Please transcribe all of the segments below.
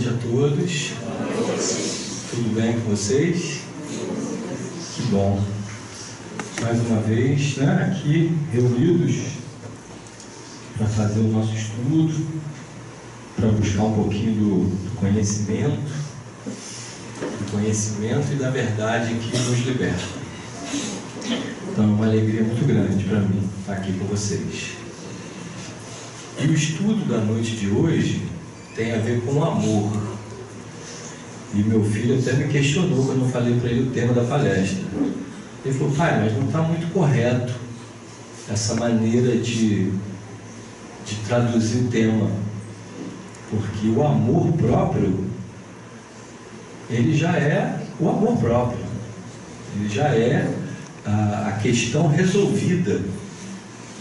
noite a todos. Tudo bem com vocês? Que bom. Mais uma vez, aqui reunidos para fazer o nosso estudo, para buscar um pouquinho do conhecimento e da verdade que nos liberta. Então é uma alegria muito grande para mim estar aqui com vocês. E o estudo da noite de hoje tem a ver com o amor. E meu filho até me questionou quando eu falei para ele o tema da palestra. Ele falou: pai, mas não está muito correto essa maneira de traduzir o tema, porque o amor próprio, ele já é o amor próprio, ele já é a questão resolvida.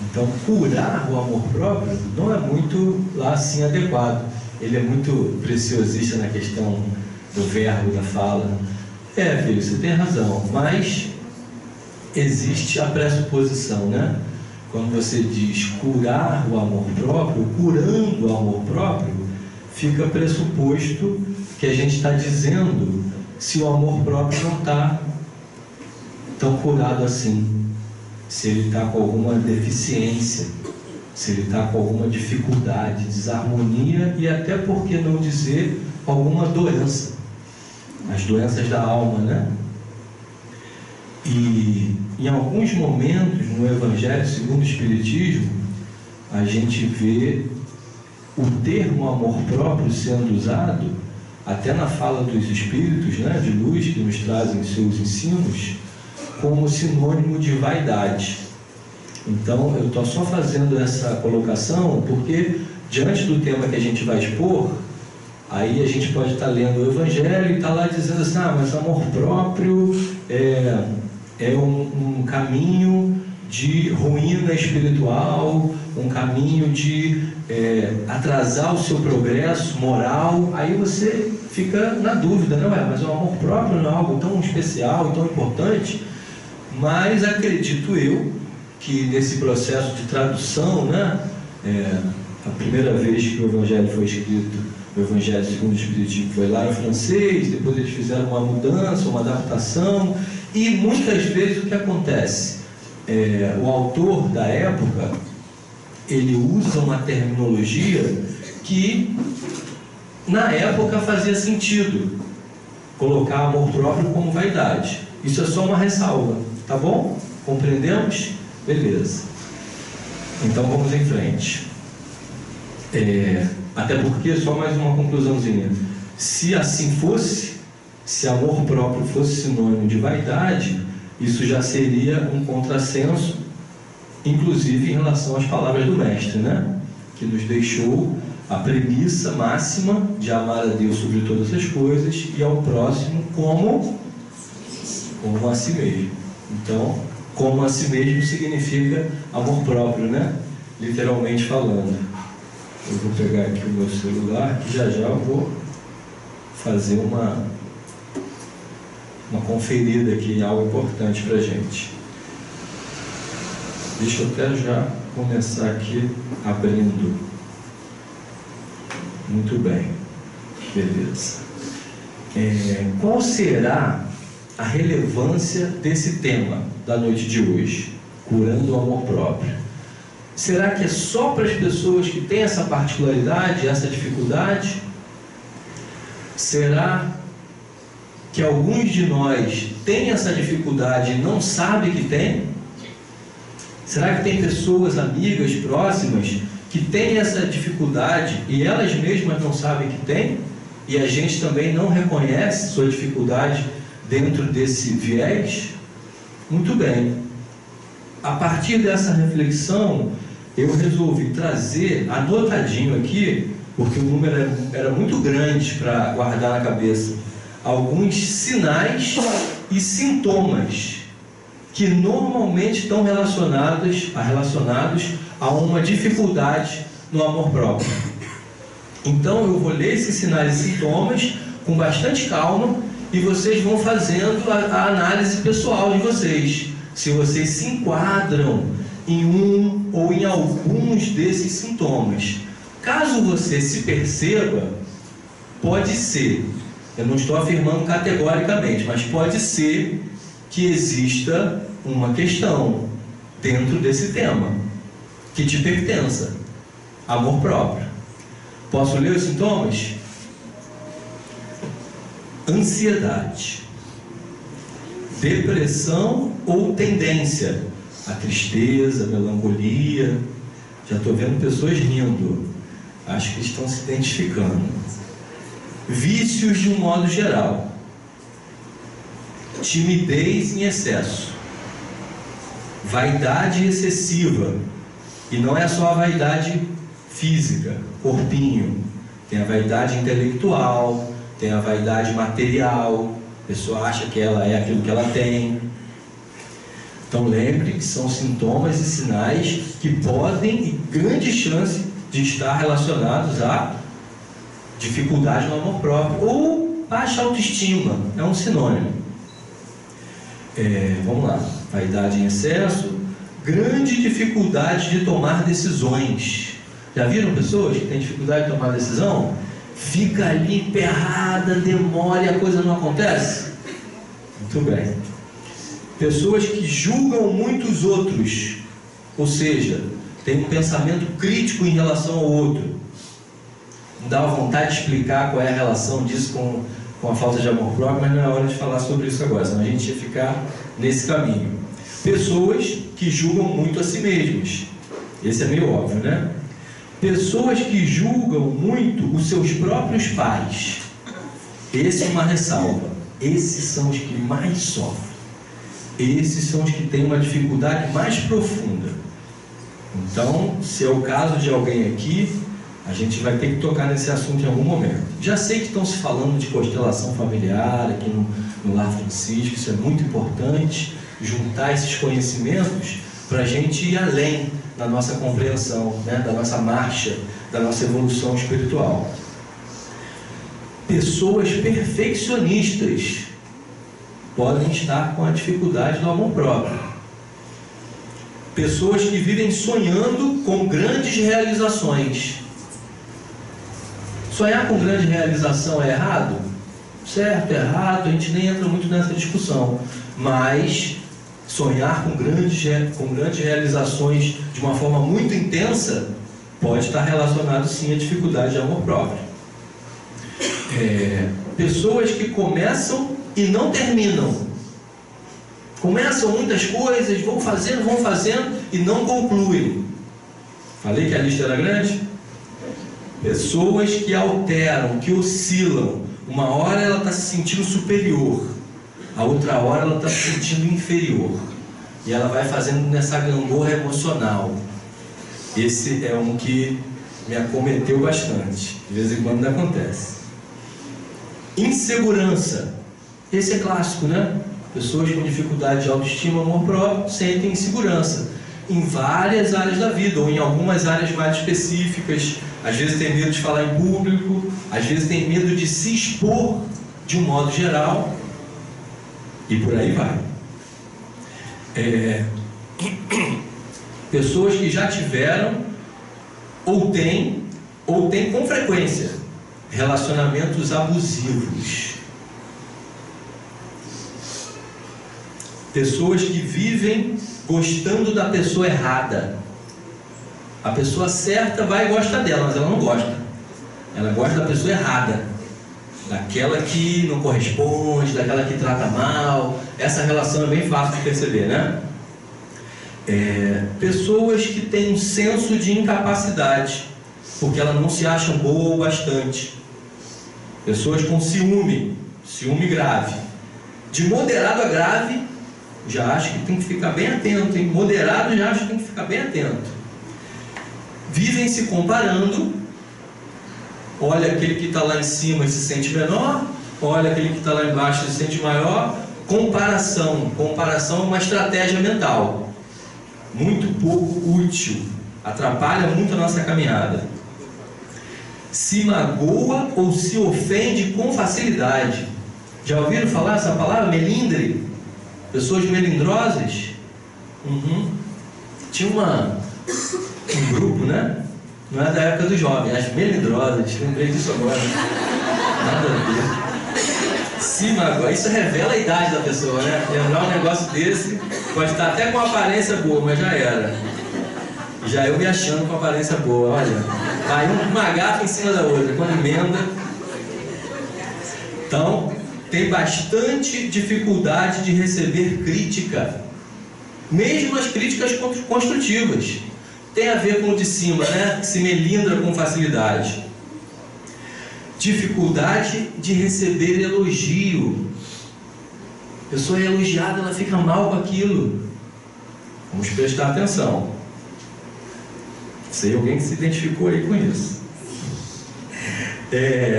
Então, curar o amor próprio não é muito lá assim adequado. Ele é muito preciosista na questão do verbo, da fala. Filho, você tem razão, mas existe a pressuposição, Quando você diz curar o amor próprio, curando o amor próprio, fica pressuposto que a gente está dizendo se o amor próprio não está tão curado assim, se ele está com alguma deficiência, se ele está com alguma dificuldade, desarmonia e até, por que não dizer, alguma doença, as doenças da alma, E em alguns momentos no Evangelho segundo o Espiritismo, a gente vê o termo amor próprio sendo usado, até na fala dos Espíritos de luz que nos trazem seus ensinos, como sinônimo de vaidade. Então eu estou só fazendo essa colocação porque, diante do tema que a gente vai expor, aí a gente pode estar lendo o Evangelho e estar lá dizendo assim: mas amor próprio é um caminho de ruína espiritual, um caminho de atrasar o seu progresso moral. Aí você fica na dúvida, mas o amor próprio não é algo tão especial, tão importante. Mas acredito eu que nesse processo de tradução, a primeira vez que o Evangelho foi escrito, o Evangelho segundo o Espiritismo, foi lá em francês, depois eles fizeram uma mudança, uma adaptação, e muitas vezes o que acontece? O autor da época, ele usa uma terminologia que na época fazia sentido, colocar amor próprio como vaidade. Isso é só uma ressalva, tá bom? Compreendemos? Beleza. Então vamos em frente. Até porque, só mais uma conclusãozinha, se assim fosse, se amor próprio fosse sinônimo de vaidade, isso já seria um contrassenso, inclusive em relação às palavras do Mestre, que nos deixou a premissa máxima de amar a Deus sobre todas as coisas e ao próximo como a si mesmo. Então, como a si mesmo significa amor próprio, literalmente falando. Eu vou pegar aqui o meu celular, que já eu vou fazer uma conferida aqui em algo importante para a gente. Deixa eu até já começar aqui abrindo. Muito bem, beleza. Qual será a relevância desse tema da noite de hoje, curando o amor próprio? Será que é só para as pessoas que têm essa particularidade, essa dificuldade? Será que alguns de nós têm essa dificuldade e não sabem que tem? Será que tem pessoas, amigas, próximas, que têm essa dificuldade e elas mesmas não sabem que tem? E a gente também não reconhece sua dificuldade dentro desse viés? Muito bem. A partir dessa reflexão, eu resolvi trazer, anotadinho aqui, porque o número era muito grande para guardar na cabeça, alguns sinais e sintomas que normalmente estão relacionados a uma dificuldade no amor próprio. Então eu vou ler esses sinais e sintomas com bastante calma e vocês vão fazendo a análise pessoal de vocês, se vocês se enquadram em um ou em alguns desses sintomas. Caso você se perceba pode ser, eu não estou afirmando categoricamente, mas pode ser que exista uma questão dentro desse tema que te pertença. Amor próprio. Posso ler os sintomas? Ansiedade, depressão ou tendência à tristeza, melancolia. Já estou vendo pessoas rindo, acho que estão se identificando. Vícios de um modo geral, timidez em excesso, vaidade excessiva, e não é só a vaidade física, corpinho, tem a vaidade intelectual, tem a vaidade material, a pessoa acha que ela é aquilo que ela tem. Então lembre que são sintomas e sinais que podem e grande chance de estar relacionados a dificuldade no amor próprio ou baixa autoestima, é um sinônimo. Vamos lá, vaidade em excesso, grande dificuldade de tomar decisões. Já viram pessoas que têm dificuldade de tomar decisão? Fica ali emperrada, demora e a coisa não acontece? Muito bem. Pessoas que julgam muito os outros, ou seja, tem um pensamento crítico em relação ao outro. Não dá vontade de explicar qual é a relação disso com a falta de amor próprio, mas não é hora de falar sobre isso agora, senão a gente ia ficar nesse caminho. Pessoas que julgam muito a si mesmas. Esse é meio óbvio, né? Pessoas que julgam muito os seus próprios pais. Esse é uma ressalva. Esses são os que mais sofrem. Esses são os que têm uma dificuldade mais profunda. Então, se é o caso de alguém aqui, a gente vai ter que tocar nesse assunto em algum momento. Já sei que estão se falando de constelação familiar aqui no Lar Francisco, isso é muito importante, juntar esses conhecimentos para a gente ir além da nossa compreensão, né, da nossa marcha, da nossa evolução espiritual. Pessoas perfeccionistas podem estar com a dificuldade do amor próprio. Pessoas que vivem sonhando com grandes realizações. Sonhar com grande realização é errado? Certo, errado, a gente nem entra muito nessa discussão. Mas sonhar com grandes realizações de uma forma muito intensa pode estar relacionado sim à dificuldade de amor próprio. Pessoas que começam e não terminam. Começam muitas coisas, vão fazendo e não concluem. Falei que a lista era grande? Pessoas que alteram, que oscilam. Uma hora ela está se sentindo superior, a outra hora ela está se sentindo inferior. E ela vai fazendo nessa gangorra emocional. Esse é um que me acometeu bastante. De vez em quando acontece. Insegurança. Esse é clássico, né? Pessoas com dificuldade de autoestima, amor próprio, sentem insegurança em várias áreas da vida, ou em algumas áreas mais específicas. Às vezes tem medo de falar em público, às vezes tem medo de se expor de um modo geral, e por aí vai. Pessoas que já tiveram ou têm com frequência relacionamentos abusivos. Pessoas que vivem gostando da pessoa errada. A pessoa certa vai e gosta dela, mas ela não gosta. Ela gosta da pessoa errada, daquela que não corresponde, daquela que trata mal. Essa relação é bem fácil de perceber, né? Pessoas que têm um senso de incapacidade, porque ela não se acham boa o bastante. Pessoas com ciúme grave. De moderado a grave, já acho que tem que ficar bem atento, hein? Moderado, já acho que tem que ficar bem atento. Vivem se comparando. Olha aquele que está lá em cima e se sente menor, olha aquele que está lá embaixo e se sente maior. Comparação é uma estratégia mental muito pouco útil, atrapalha muito a nossa caminhada. Se magoa ou se ofende com facilidade. Já ouviram falar essa palavra? Melindre? Pessoas melindrosas? Tinha um grupo, né? Não é da época dos jovens, as melindrosas, lembrei disso agora. Nada a ver. Se magoar, isso revela a idade da pessoa, né? Lembrar um negócio desse, pode estar até com aparência boa, mas já era. Já eu me achando com aparência boa, olha. Vai uma gafa em cima da outra, quando emenda. Então, tem bastante dificuldade de receber crítica. Mesmo as críticas construtivas. Tem a ver com o de cima, né? Que se melindra com facilidade. Dificuldade de receber elogio. A pessoa é elogiada, ela fica mal com aquilo. Vamos prestar atenção. Sei alguém que se identificou aí com isso.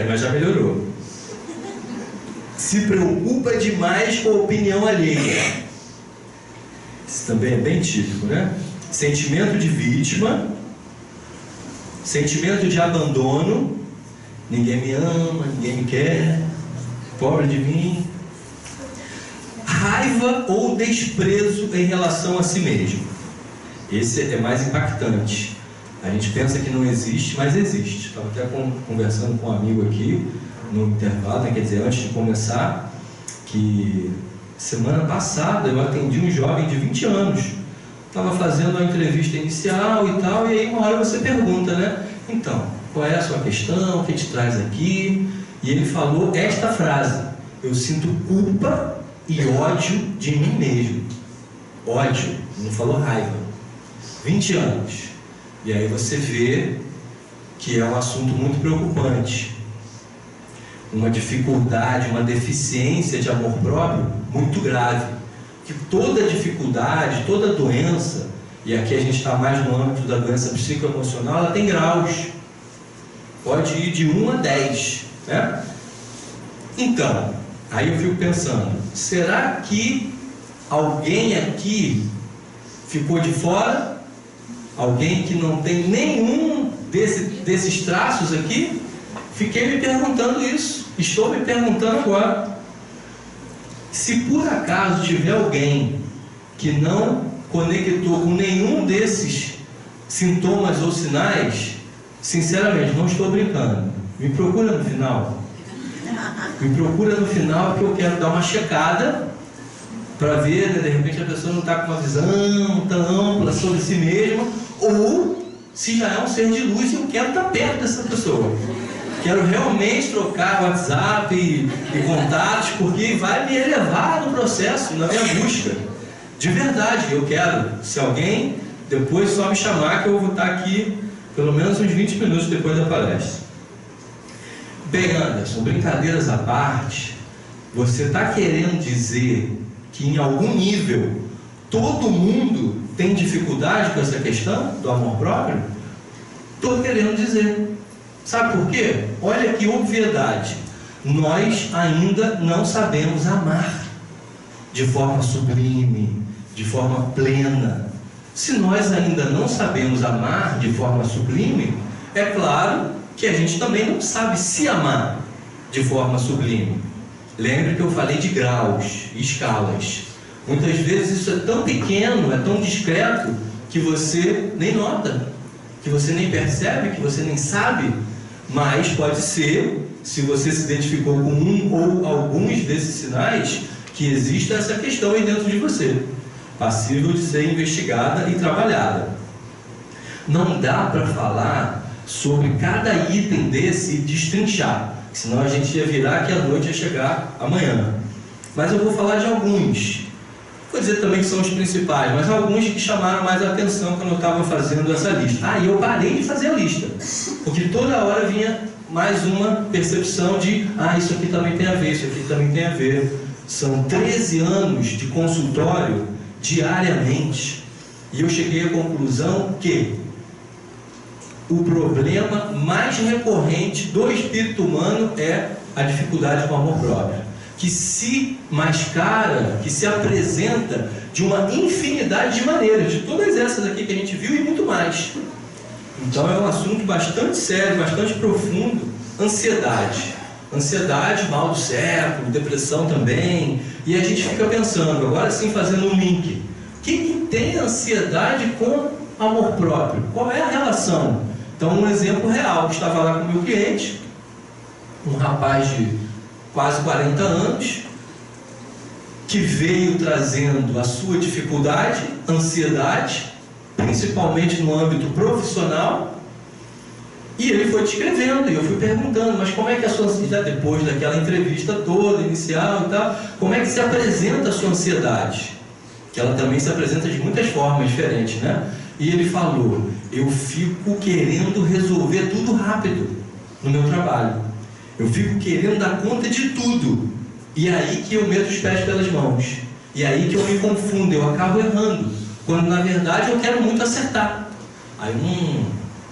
Mas já melhorou. Se preocupa demais com a opinião alheia. Isso também é bem típico, né? Sentimento de vítima, sentimento de abandono, ninguém me ama, ninguém me quer, pobre de mim. Raiva ou desprezo em relação a si mesmo. Esse é mais impactante. A gente pensa que não existe, mas existe. Estava até conversando com um amigo aqui no intervalo, quer dizer, antes de começar, que semana passada eu atendi um jovem de 20 anos. Estava fazendo a entrevista inicial e tal, e aí uma hora você pergunta, né? Então, qual é a sua questão? O que te traz aqui? E ele falou esta frase: eu sinto culpa e ódio de mim mesmo. Ódio, não falou raiva. 20 anos. E aí você vê que é um assunto muito preocupante. Uma dificuldade, uma deficiência de amor próprio muito grave. Que toda dificuldade, toda doença, e aqui a gente está mais no âmbito da doença psicoemocional, ela tem graus. Pode ir de 1 a 10, né? Então, aí eu fico pensando, será que alguém aqui ficou de fora? Alguém que não tem nenhum desses traços aqui? Fiquei me perguntando isso. Estou me perguntando agora. Se por acaso tiver alguém que não conectou com nenhum desses sintomas ou sinais, sinceramente, não estou brincando. Me procura no final. Me procura no final, porque eu quero dar uma checada para ver, né, de repente a pessoa não está com uma visão tão ampla sobre si mesma, ou se já é um ser de luz e eu quero estar perto dessa pessoa. Quero realmente trocar WhatsApp e contatos, porque vai me elevar no processo, na minha busca. De verdade, eu quero. Se alguém, depois só me chamar, que eu vou estar aqui pelo menos uns 20 minutos depois da palestra. Bem, Anderson, brincadeiras à parte, você está querendo dizer que em algum nível todo mundo tem dificuldade com essa questão do amor próprio? Estou querendo dizer. Sabe por quê? Olha que obviedade. Nós ainda não sabemos amar de forma sublime, de forma plena. Se nós ainda não sabemos amar de forma sublime, é claro que a gente também não sabe se amar de forma sublime. Lembre que eu falei de graus e escalas. Muitas vezes isso é tão pequeno, é tão discreto, que você nem nota, que você nem percebe, que você nem sabe. Mas pode ser, se você se identificou com um ou alguns desses sinais, que exista essa questão aí dentro de você, passível de ser investigada e trabalhada. Não dá para falar sobre cada item desse e destrinchar, senão a gente ia virar que a noite ia chegar amanhã. Mas eu vou falar de alguns. Vou dizer também que são os principais, mas alguns que chamaram mais a atenção quando eu estava fazendo essa lista. E eu parei de fazer a lista, porque toda hora vinha mais uma percepção de isso aqui também tem a ver, isso aqui também tem a ver. São 13 anos de consultório diariamente, e eu cheguei à conclusão que o problema mais recorrente do espírito humano é a dificuldade com o amor próprio, que se mascara, que se apresenta de uma infinidade de maneiras, de todas essas aqui que a gente viu e muito mais. Então é um assunto bastante sério, bastante profundo. Ansiedade. Ansiedade, mal do século, depressão também. E a gente fica pensando, agora sim fazendo um link. O que tem ansiedade com amor próprio? Qual é a relação? Então um exemplo real, estava lá com o meu cliente, um rapaz de quase 40 anos, que veio trazendo a sua dificuldade, ansiedade, principalmente no âmbito profissional, e ele foi descrevendo, e eu fui perguntando, mas como é que a sua ansiedade, depois daquela entrevista toda, inicial e tal, como é que se apresenta a sua ansiedade? Que ela também se apresenta de muitas formas diferentes, né? E ele falou, eu fico querendo resolver tudo rápido no meu trabalho. Eu fico querendo dar conta de tudo. E é aí que eu meto os pés pelas mãos. E é aí que eu me confundo, eu acabo errando. Quando na verdade eu quero muito acertar. Aí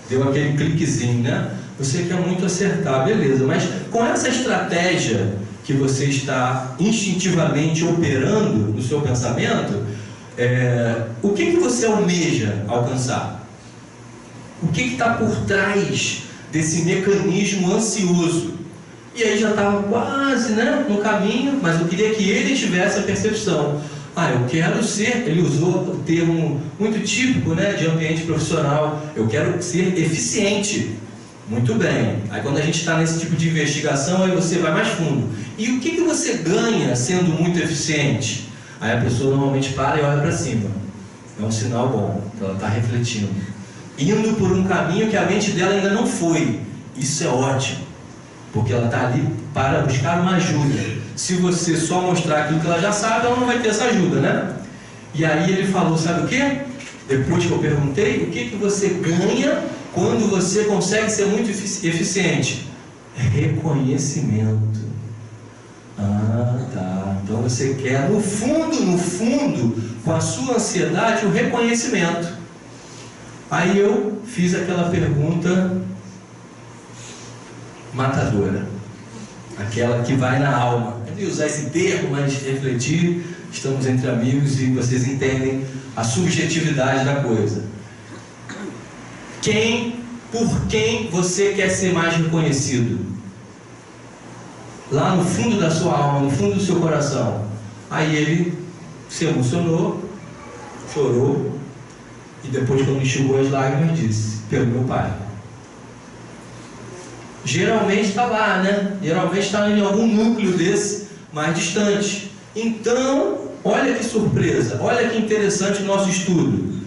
deu aquele cliquezinho, né? Você quer muito acertar, beleza. Mas com essa estratégia que você está instintivamente operando no seu pensamento, o que você almeja alcançar? O que está por trás desse mecanismo ansioso? E aí já estava quase, né, no caminho, mas eu queria que ele tivesse a percepção. Eu quero ser, ele usou o termo muito típico, né, de ambiente profissional, eu quero ser eficiente. Muito bem. Aí quando a gente está nesse tipo de investigação, aí você vai mais fundo. E o que você ganha sendo muito eficiente? Aí a pessoa normalmente para e olha para cima. É um sinal bom, ela está refletindo. Indo por um caminho que a mente dela ainda não foi. Isso é ótimo, porque ela está ali para buscar uma ajuda. Se você só mostrar aquilo que ela já sabe, ela não vai ter essa ajuda, né? E aí ele falou, sabe o quê? Depois que eu perguntei, o que você ganha quando você consegue ser muito eficiente? Reconhecimento. Tá. Então você quer, no fundo, com a sua ansiedade, o reconhecimento. Aí eu fiz aquela pergunta matadora. Aquela que vai na alma. Eu ia usar esse termo, mas refletir, estamos entre amigos e vocês entendem a subjetividade da coisa. Por quem você quer ser mais reconhecido? Lá no fundo da sua alma, no fundo do seu coração. Aí ele se emocionou, chorou, e depois, quando enxugou as lágrimas, disse, pelo meu pai. Geralmente está lá, né? Geralmente está em algum núcleo desse mais distante. Então, olha que surpresa, olha que interessante o nosso estudo.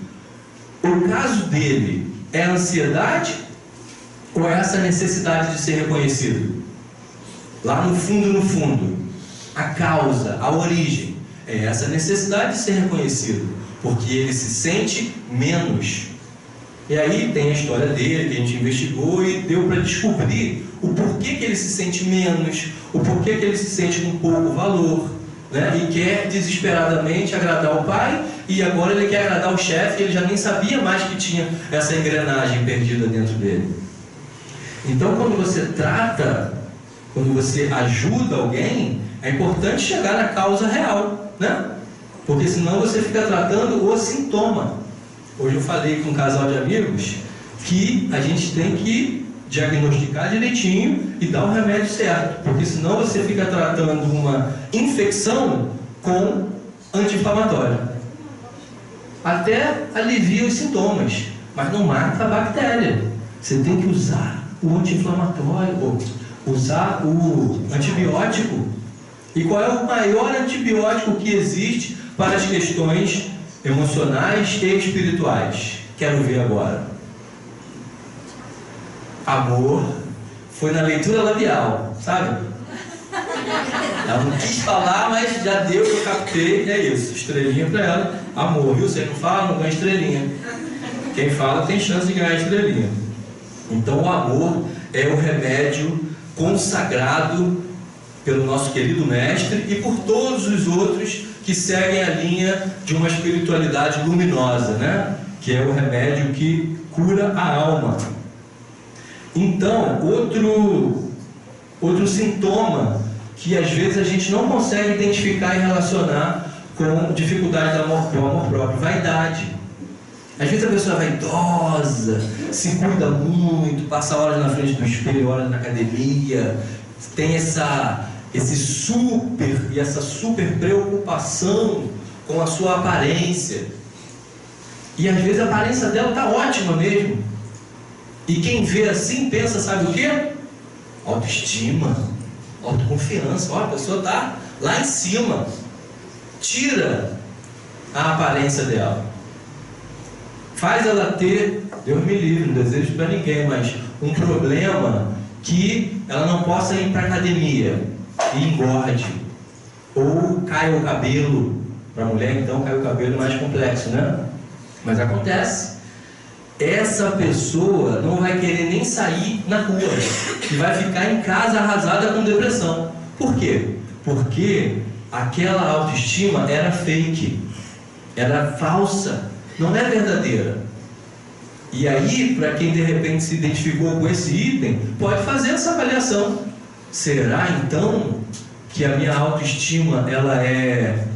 O caso dele é a ansiedade ou é essa necessidade de ser reconhecido? Lá no fundo, a causa, a origem, é essa necessidade de ser reconhecido, porque ele se sente menos. E aí tem a história dele, que a gente investigou e deu para descobrir o porquê que ele se sente menos, o porquê que ele se sente com pouco valor, né? E quer desesperadamente agradar o pai, e agora ele quer agradar o chefe, ele já nem sabia mais que tinha essa engrenagem perdida dentro dele. Então, quando você ajuda alguém, é importante chegar na causa real, né? Porque senão você fica tratando o sintoma. Hoje eu falei com um casal de amigos que a gente tem que diagnosticar direitinho e dar o remédio certo, porque senão você fica tratando uma infecção com anti-inflamatório. Até alivia os sintomas, mas não mata a bactéria. Você tem que usar o anti-inflamatório, ou usar o antibiótico. E qual é o maior antibiótico que existe para as questões emocionais e espirituais? Quero ver agora. Amor. Foi na leitura labial, sabe? Ela não quis falar, mas já deu, eu captei. É isso, estrelinha para ela. Amor, viu? Você não fala, não ganha estrelinha. Quem fala tem chance de ganhar estrelinha. Então o amor é o remédio consagrado pelo nosso querido mestre e por todos os outros que seguem a linha de uma espiritualidade luminosa, né? Que é o remédio que cura a alma. Então, outro sintoma que às vezes a gente não consegue identificar e relacionar com dificuldade do amor próprio, vaidade. Às vezes a pessoa é vaidosa, se cuida muito, passa horas na frente do espelho, horas na academia, tem essa super preocupação com a sua aparência. E às vezes a aparência dela está ótima mesmo. E quem vê assim pensa, sabe o quê? autoestima, autoconfiança. Ó, a pessoa está lá em cima. Tira a aparência dela. Faz ela ter, Deus me livre, não desejo para ninguém, mas um problema que ela não possa ir para a academia e engorde. Ou cai o cabelo. Para a mulher, então, cai o cabelo mais complexo, né? Mas acontece. Essa pessoa não vai querer nem sair na rua e vai ficar em casa arrasada com depressão. Por quê? Porque aquela autoestima era fake, era falsa, não é verdadeira. E aí, para quem de repente se identificou com esse item, pode fazer essa avaliação. Será então que a minha autoestima ela é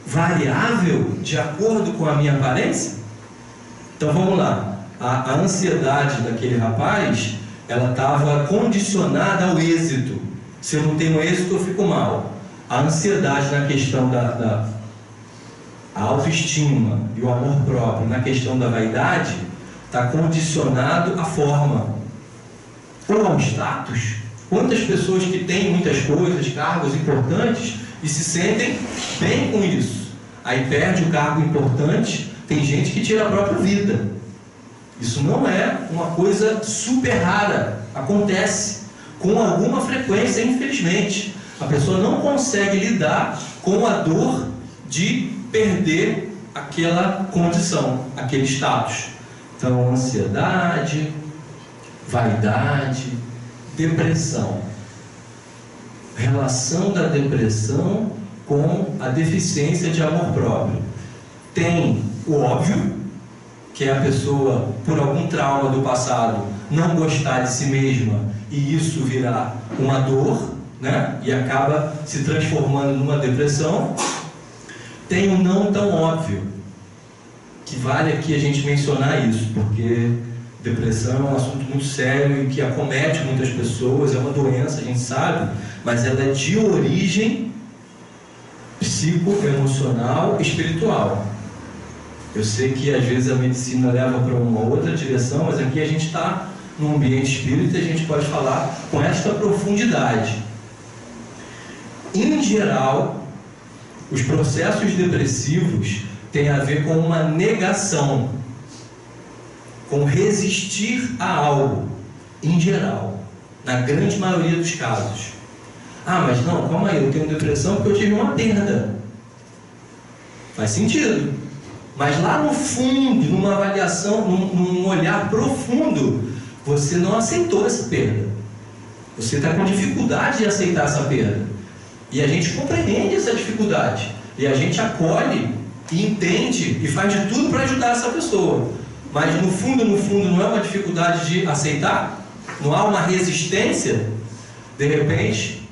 variável de acordo com a minha aparência? Então vamos lá. A ansiedade daquele rapaz, ela estava condicionada ao êxito. Se eu não tenho êxito, eu fico mal. A ansiedade na questão da autoestima e o amor próprio, na questão da vaidade, está condicionado à forma ou ao status. Quantas pessoas que têm muitas coisas, cargos importantes e se sentem bem com isso, aí perde o cargo importante, tem gente que tira a própria vida. Isso não é uma coisa super rara, acontece com alguma frequência, infelizmente. A pessoa não consegue lidar com a dor de perder aquela condição, aquele status. Então, ansiedade, vaidade, depressão. Relação da depressão com a deficiência de amor próprio. Tem o óbvio, que é a pessoa, por algum trauma do passado, não gostar de si mesma e isso virar uma dor, né? E acaba se transformando numa depressão. Tem o não tão óbvio, que vale aqui a gente mencionar isso, porque depressão é um assunto muito sério e que acomete muitas pessoas, é uma doença, a gente sabe, mas ela é de origem psicoemocional, espiritual. Eu sei que às vezes a medicina leva para uma outra direção, mas aqui a gente está num ambiente espírita e a gente pode falar com esta profundidade. Em geral, os processos depressivos têm a ver com uma negação, com resistir a algo, em geral, na grande maioria dos casos. Ah, mas não, calma aí, eu tenho depressão porque eu tive uma perda. Faz sentido. Mas lá no fundo, numa avaliação, num olhar profundo, você não aceitou essa perda. Você está com dificuldade de aceitar essa perda. E a gente compreende essa dificuldade. E a gente acolhe e entende e faz de tudo para ajudar essa pessoa. Mas no fundo, não é uma dificuldade de aceitar? Não há uma resistência? De repente,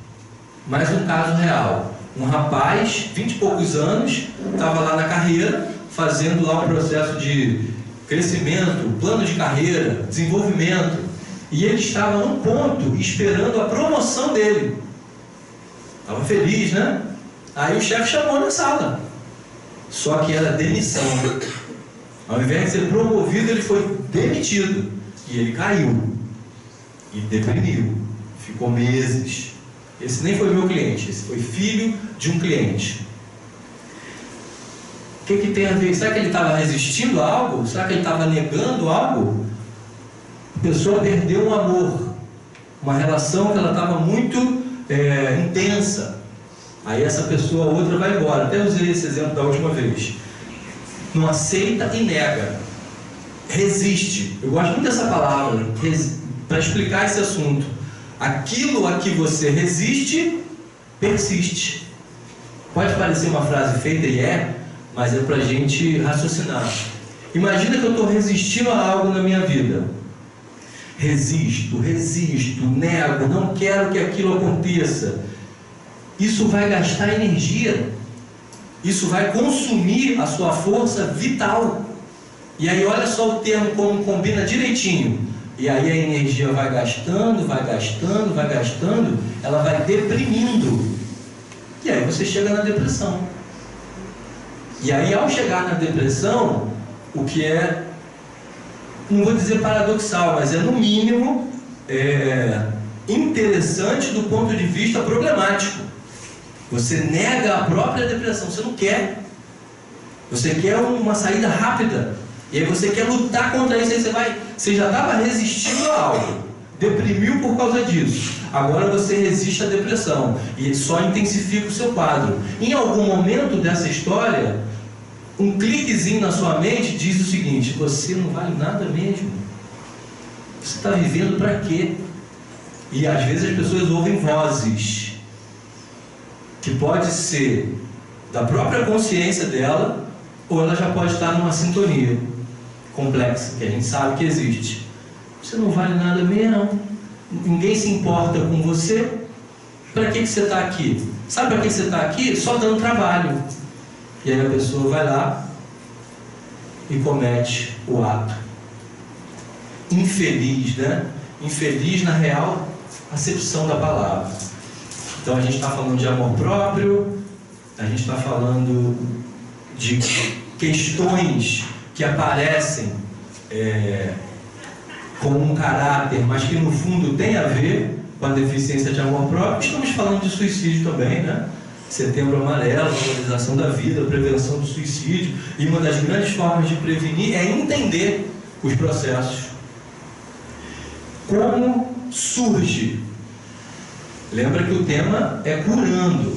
mais um caso real. Um rapaz, 20 e poucos anos, estava lá na carreira, fazendo lá um processo de crescimento, plano de carreira, desenvolvimento. E ele estava num ponto, esperando a promoção dele. Estava feliz, né? Aí o chefe chamou na sala. Só que era demissão. Ao invés de ser promovido, ele foi demitido. E ele caiu. E deprimiu. Ficou meses. Esse nem foi meu cliente, esse foi filho de um cliente. O que tem a ver? Será que ele estava resistindo a algo? Será que ele estava negando algo? A pessoa perdeu um amor, uma relação que ela estava muito intensa. Aí essa pessoa, outra, vai embora. Até usei esse exemplo da última vez. Não aceita e nega. Resiste. Eu gosto muito dessa palavra para explicar esse assunto. Aquilo a que você resiste, persiste. Pode parecer uma frase feita e mas é para a gente raciocinar. Imagina que eu estou resistindo a algo na minha vida. Resisto, nego, não quero que aquilo aconteça. Isso vai gastar energia. Isso vai consumir a sua força vital. E aí olha só o termo como combina direitinho. E aí a energia vai gastando, ela vai deprimindo. E aí você chega na depressão. E aí ao chegar na depressão, o que é, não vou dizer paradoxal, mas é no mínimo interessante do ponto de vista problemático. Você nega a própria depressão, você não quer. Você quer uma saída rápida. E aí você quer lutar contra isso, aí você já estava resistindo a algo, deprimiu por causa disso. Agora você resiste à depressão e só intensifica o seu quadro. Em algum momento dessa história, um cliquezinho na sua mente diz o seguinte: você não vale nada mesmo. Você está vivendo para quê? E às vezes as pessoas ouvem vozes que pode ser da própria consciência dela, ou ela já pode estar numa sintonia complexa, que a gente sabe que existe. Você não vale nada mesmo, ninguém se importa com você. Para que você está aqui? Sabe para que você está aqui? Só dando trabalho. E aí a pessoa vai lá e comete o ato. Infeliz, né? Infeliz na real acepção da palavra. Então a gente está falando de amor próprio, a gente está falando de questões que aparecem com um caráter, mas que no fundo tem a ver com a deficiência de amor próprio. Estamos falando de suicídio também, né? Setembro Amarelo, valorização da vida, prevenção do suicídio. E uma das grandes formas de prevenir é entender os processos. Como surge? Lembra que o tema é curando.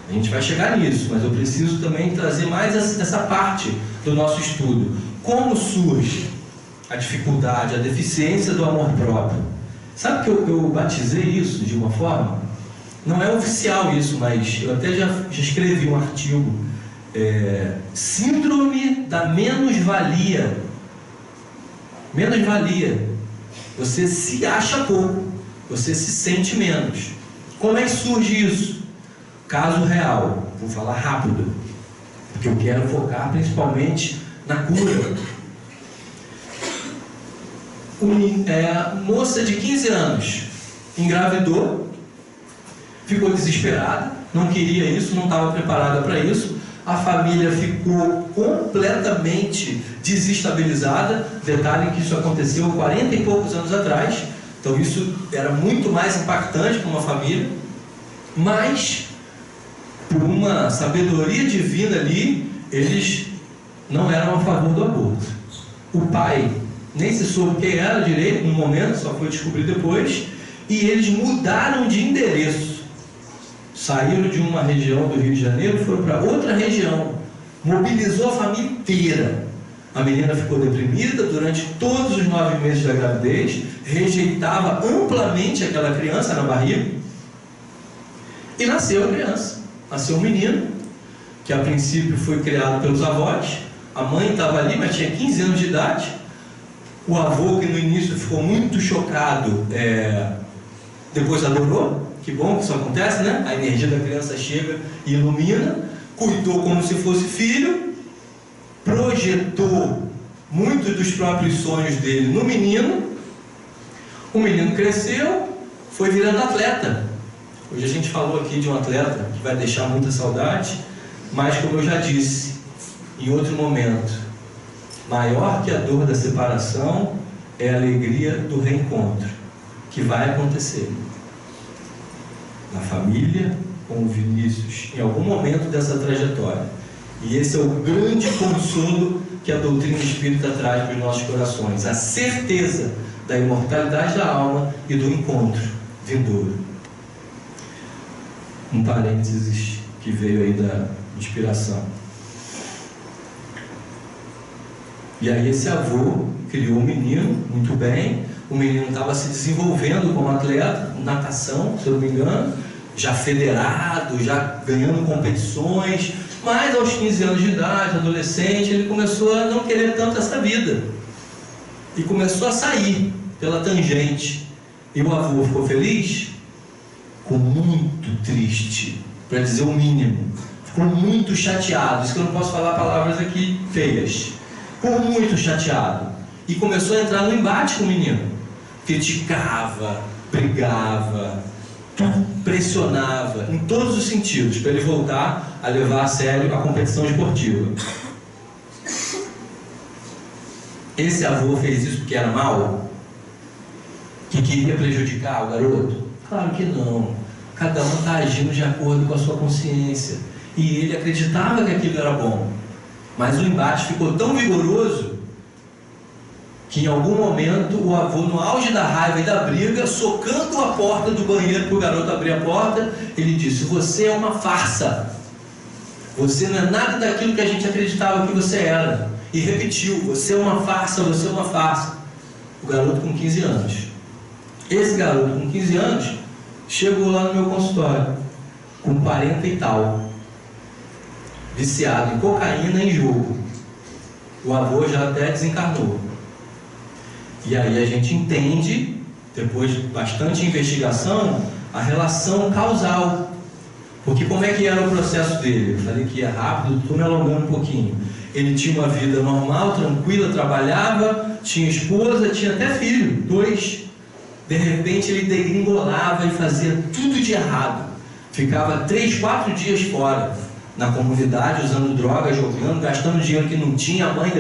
A gente vai chegar nisso, mas eu preciso também trazer mais essa parte do nosso estudo. Como surge a dificuldade, a deficiência do amor próprio? Sabe que eu batizei isso de uma forma? Não é oficial isso, mas eu até já escrevi um artigo. Síndrome da menos-valia. Menos-valia. Você se acha pouco, você se sente menos. Como é que surge isso? Caso real, vou falar rápido, porque eu quero focar principalmente na cura. Moça de 15 anos engravidou, ficou desesperada, não queria isso, não estava preparada para isso. A família ficou completamente desestabilizada. Detalhe que isso aconteceu 40 e poucos anos atrás, então isso era muito mais impactante para uma família. Mas, por uma sabedoria divina ali, eles não eram a favor do aborto. O pai nem se soube quem era direito no momento, só foi descobrir depois, e eles mudaram de endereço. Saíram de uma região do Rio de Janeiro e foram para outra região. Mobilizou a família inteira. A menina ficou deprimida durante todos os 9 meses da gravidez, rejeitava amplamente aquela criança na barriga, e nasceu a criança. Nasceu um menino, que a princípio foi criado pelos avós. A mãe estava ali, mas tinha 15 anos de idade. O avô, que no início ficou muito chocado, depois adorou. Que bom que isso acontece, né? A energia da criança chega e ilumina. Cuidou como se fosse filho. Projetou muitos dos próprios sonhos dele no menino. O menino cresceu, foi virando atleta. Hoje a gente falou aqui de um atleta que vai deixar muita saudade, mas como eu já disse em outro momento, maior que a dor da separação é a alegria do reencontro, que vai acontecer na família, com o Vinícius, em algum momento dessa trajetória. E esse é o grande consolo que a doutrina espírita traz para os nossos corações, a certeza da imortalidade da alma e do encontro vindouro. Um parênteses que veio aí da inspiração. E aí esse avô criou um menino, muito bem. O menino estava se desenvolvendo como atleta, natação, se eu não me engano, já federado, já ganhando competições. Mas aos 15 anos de idade, adolescente, ele começou a não querer tanto essa vida. E começou a sair pela tangente. E o avô ficou feliz? Ficou muito triste, para dizer o mínimo. Ficou muito chateado. Isso que eu não posso falar palavras aqui feias. Ficou muito chateado. E começou a entrar no embate com o menino. Criticava, brigava, pressionava, em todos os sentidos, para ele voltar a levar a sério a competição esportiva. Esse avô fez isso porque era mau? que queria prejudicar o garoto? Claro que não. Cada um está agindo de acordo com a sua consciência. E ele acreditava que aquilo era bom. Mas o embate ficou tão vigoroso que em algum momento o avô, no auge da raiva e da briga, socando a porta do banheiro para o garoto abrir a porta, ele disse: você é uma farsa. Você não é nada daquilo que a gente acreditava que você era. E repetiu: você é uma farsa, você é uma farsa. O garoto com 15 anos. Esse garoto com 15 anos chegou lá no meu consultório com 40 e tal, viciado em cocaína e em jogo. O avô já até desencarnou. E aí a gente entende, depois de bastante investigação, a relação causal. Porque como é que era o processo dele? Eu falei que ia rápido, estou me alongando um pouquinho. Ele tinha uma vida normal, tranquila, trabalhava, tinha esposa, tinha até filho, 2. De repente ele degringolava e fazia tudo de errado. Ficava 3, 4 dias fora, na comunidade, usando droga, jogando, gastando dinheiro que não tinha. A mãe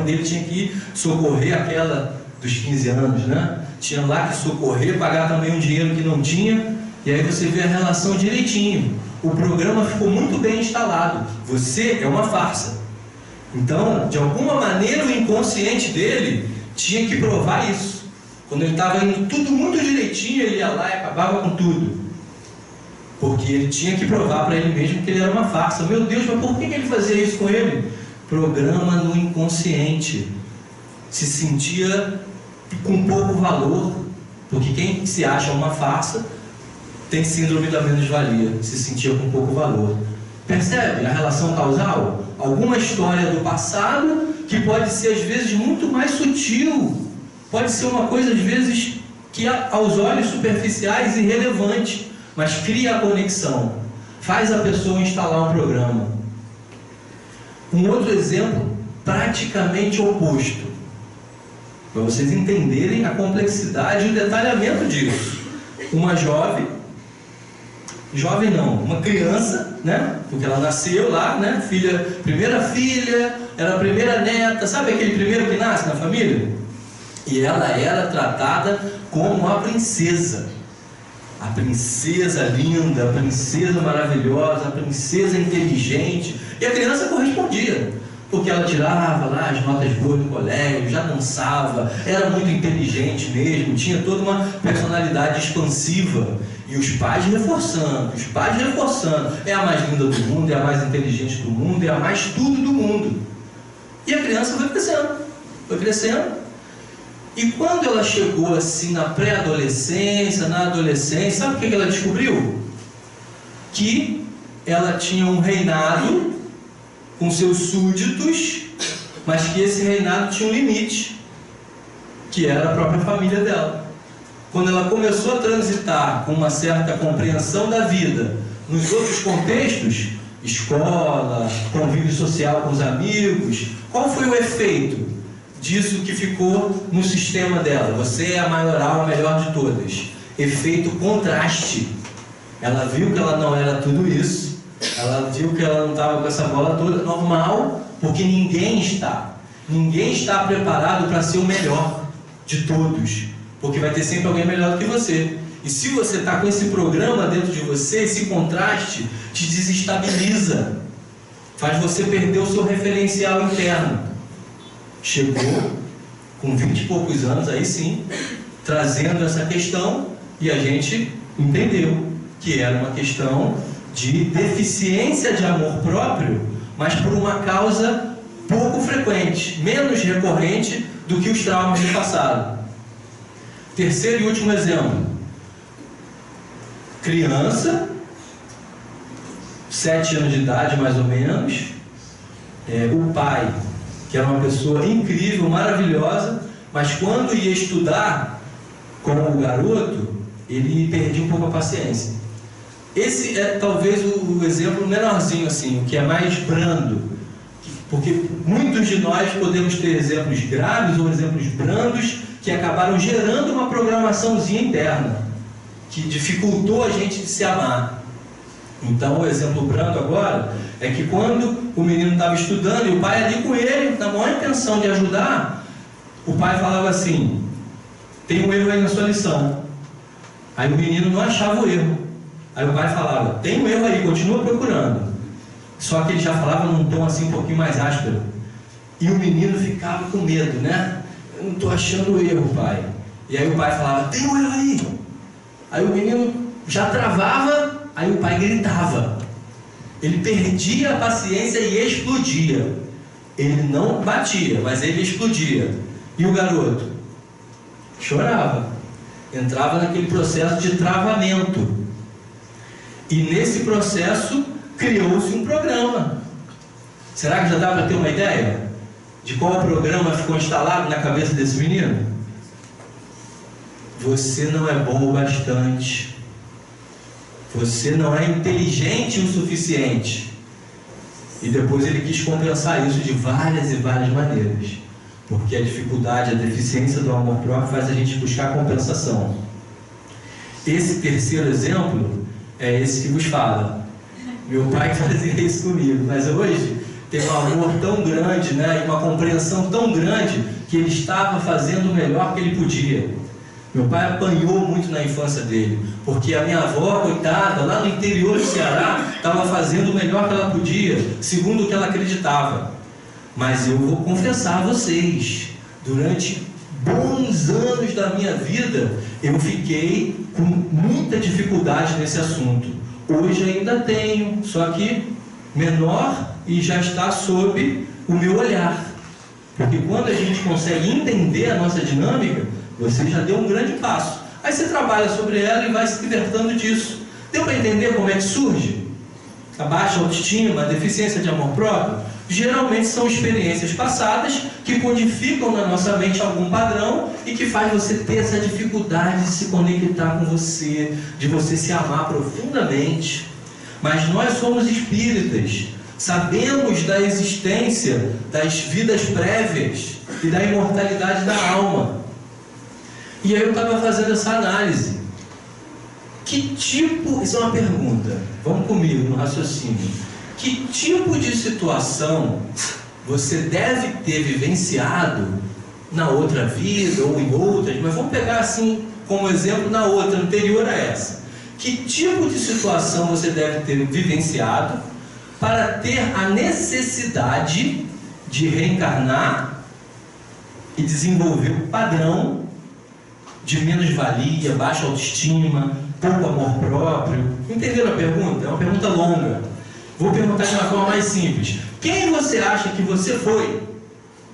dele tinha que ir socorrer aquela dos 15 anos, né? Tinha lá que socorrer, pagar também um dinheiro que não tinha. E aí você vê a relação direitinho. O programa ficou muito bem instalado. Você é uma farsa. Então, de alguma maneira, o inconsciente dele tinha que provar isso. Quando ele estava indo tudo muito direitinho, ele ia lá e acabava com tudo. Porque ele tinha que provar para ele mesmo que ele era uma farsa. Meu Deus, mas por que ele fazia isso com ele? Programa no inconsciente. Se sentia com pouco valor. Porque quem se acha uma farsa tem síndrome da menos-valia. Se sentia com pouco valor. Percebe a relação causal? Alguma história do passado que pode ser às vezes muito mais sutil. Pode ser uma coisa às vezes que aos olhos superficiais irrelevante, mas cria a conexão, faz a pessoa instalar um programa. Um outro exemplo praticamente oposto, para vocês entenderem a complexidade e o detalhamento disso. Uma uma criança, né? Porque ela nasceu lá, né? Primeira filha, era a primeira neta, sabe aquele primeiro que nasce na família? E ela era tratada como a princesa linda, a princesa maravilhosa, a princesa inteligente. E a criança correspondia, porque ela tirava lá as notas boas no colégio, já dançava, era muito inteligente mesmo, tinha toda uma personalidade expansiva. E os pais reforçando, é a mais linda do mundo, é a mais inteligente do mundo, é a mais tudo do mundo. E a criança foi crescendo. E quando ela chegou assim na pré-adolescência, na adolescência, sabe o que ela descobriu? Que ela tinha um reinado com seus súditos, mas que esse reinado tinha um limite, que era a própria família dela. Quando ela começou a transitar com uma certa compreensão da vida nos outros contextos, escola, convívio social com os amigos, qual foi o efeito disso que ficou no sistema dela? Você é a maioral, a melhor de todas. Efeito contraste. Ela viu que ela não era tudo isso, ela viu que ela não estava com essa bola toda, normal, porque ninguém está preparado para ser o melhor de todos. Porque vai ter sempre alguém melhor do que você. E se você está com esse programa dentro de você, esse contraste te desestabiliza. Faz você perder o seu referencial interno. Chegou com 20 e poucos anos, aí sim, trazendo essa questão, e a gente entendeu que era uma questão de deficiência de amor próprio, mas por uma causa pouco frequente, menos recorrente do que os traumas do passado. Terceiro e último exemplo. Criança, 7 anos de idade mais ou menos, o pai, que era uma pessoa incrível, maravilhosa, mas quando ia estudar com o garoto, ele perdia um pouco a paciência. Esse é talvez o exemplo menorzinho, assim, o que é mais brando, porque muitos de nós podemos ter exemplos graves ou exemplos brandos que acabaram gerando uma programaçãozinha interna, que dificultou a gente de se amar. Então, o exemplo brando agora é que quando o menino estava estudando e o pai ali com ele, na maior intenção de ajudar, o pai falava assim: tem um erro aí na sua lição. Aí o menino não achava o erro. Aí o pai falava, tem um erro aí, continua procurando. Só que ele já falava num tom assim um pouquinho mais áspero. E o menino ficava com medo, né? Eu não estou achando o erro, pai. E aí o pai falava, tem um erro aí. Aí o menino já travava, aí o pai gritava. Ele perdia a paciência e explodia. Ele não batia, mas ele explodia. E o garoto? Chorava. Entrava naquele processo de travamento. E nesse processo criou-se um programa. Será que já dá para ter uma ideia de qual programa ficou instalado na cabeça desse menino? Você não é bom o bastante. Você não é inteligente o suficiente. E depois ele quis compensar isso de várias e várias maneiras. Porque a dificuldade, a deficiência do amor próprio faz a gente buscar compensação. Esse terceiro exemplo é esse que vos fala. Meu pai fazia isso comigo, mas hoje tem um amor tão grande, né, e uma compreensão tão grande, que ele estava fazendo o melhor que ele podia. Meu pai apanhou muito na infância dele, porque a minha avó, coitada, lá no interior do Ceará, estava fazendo o melhor que ela podia, segundo o que ela acreditava. Mas eu vou confessar a vocês, durante bons anos da minha vida, eu fiquei com muita dificuldade nesse assunto. Hoje ainda tenho, só que menor e já está sob o meu olhar. Porque quando a gente consegue entender a nossa dinâmica, você já deu um grande passo. Aí você trabalha sobre ela e vai se libertando disso. Deu para entender como é que surge? A baixa autoestima, a deficiência de amor próprio, geralmente são experiências passadas que codificam na nossa mente algum padrão e que faz você ter essa dificuldade de se conectar com você, de você se amar profundamente. Mas nós somos espíritas, sabemos da existência das vidas prévias e da imortalidade da alma. E aí eu estava fazendo essa análise. Que tipo, isso é uma pergunta, vamos comigo no raciocínio. Que tipo de situação você deve ter vivenciado na outra vida ou em outras, mas vamos pegar assim como exemplo na outra, anterior a essa. Que tipo de situação você deve ter vivenciado para ter a necessidade de reencarnar e desenvolver um padrão de menos-valia, baixa autoestima, pouco amor próprio? Entenderam a pergunta? É uma pergunta longa. Vou perguntar de uma forma mais simples. Quem você acha que você foi,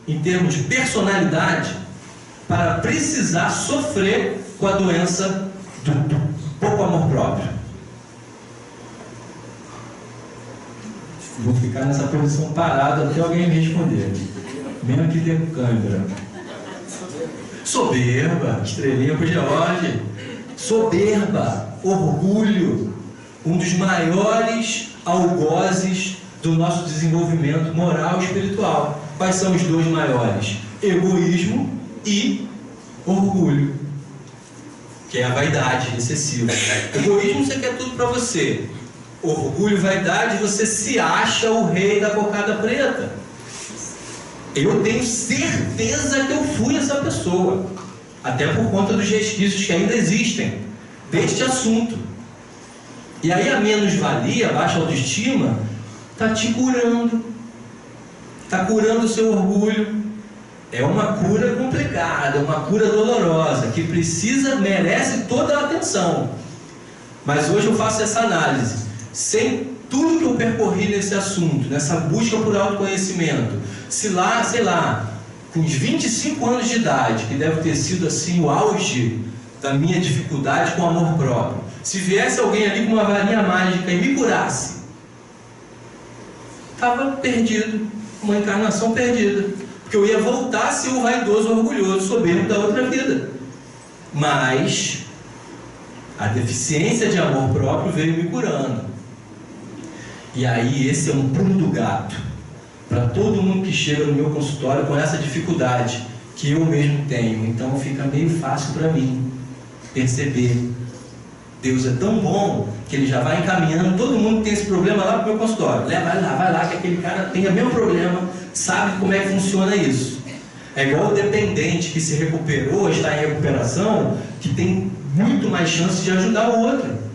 em termos de personalidade, para precisar sofrer com a doença do pouco amor próprio? Vou ficar nessa posição parada até alguém me responder. Mesmo que dê câimbra. Soberba, estrelinha pro George. Soberba, orgulho, um dos maiores algozes do nosso desenvolvimento moral e espiritual. Quais são os dois maiores? Egoísmo e orgulho, que é a vaidade excessiva. Egoísmo, você quer tudo para você. Orgulho, vaidade, você se acha o rei da cocada preta. Eu tenho certeza que eu fui essa pessoa, até por conta dos resquícios que ainda existem deste assunto. E aí a menos-valia, a baixa autoestima, está te curando, está curando o seu orgulho. É uma cura complicada, uma cura dolorosa, que merece toda a atenção. Mas hoje eu faço essa análise, sem tudo que eu percorri nesse assunto, nessa busca por autoconhecimento. Se lá, sei lá, com uns 25 anos de idade, que deve ter sido assim o auge da minha dificuldade com o amor próprio, se viesse alguém ali com uma varinha mágica e me curasse, estava perdido, uma encarnação perdida, porque eu ia voltar a ser o vaidoso, orgulhoso, soberbo da outra vida. Mas a deficiência de amor próprio veio me curando. E aí esse é um pulo do gato para todo mundo que chega no meu consultório com essa dificuldade que eu mesmo tenho. Então fica meio fácil para mim perceber. Deus é tão bom que Ele já vai encaminhando todo mundo que tem esse problema lá para o meu consultório. Vai lá, que aquele cara tem o mesmo problema, sabe como é que funciona isso. É igual o dependente que se recuperou, está em recuperação, que tem muito mais chance de ajudar o outro.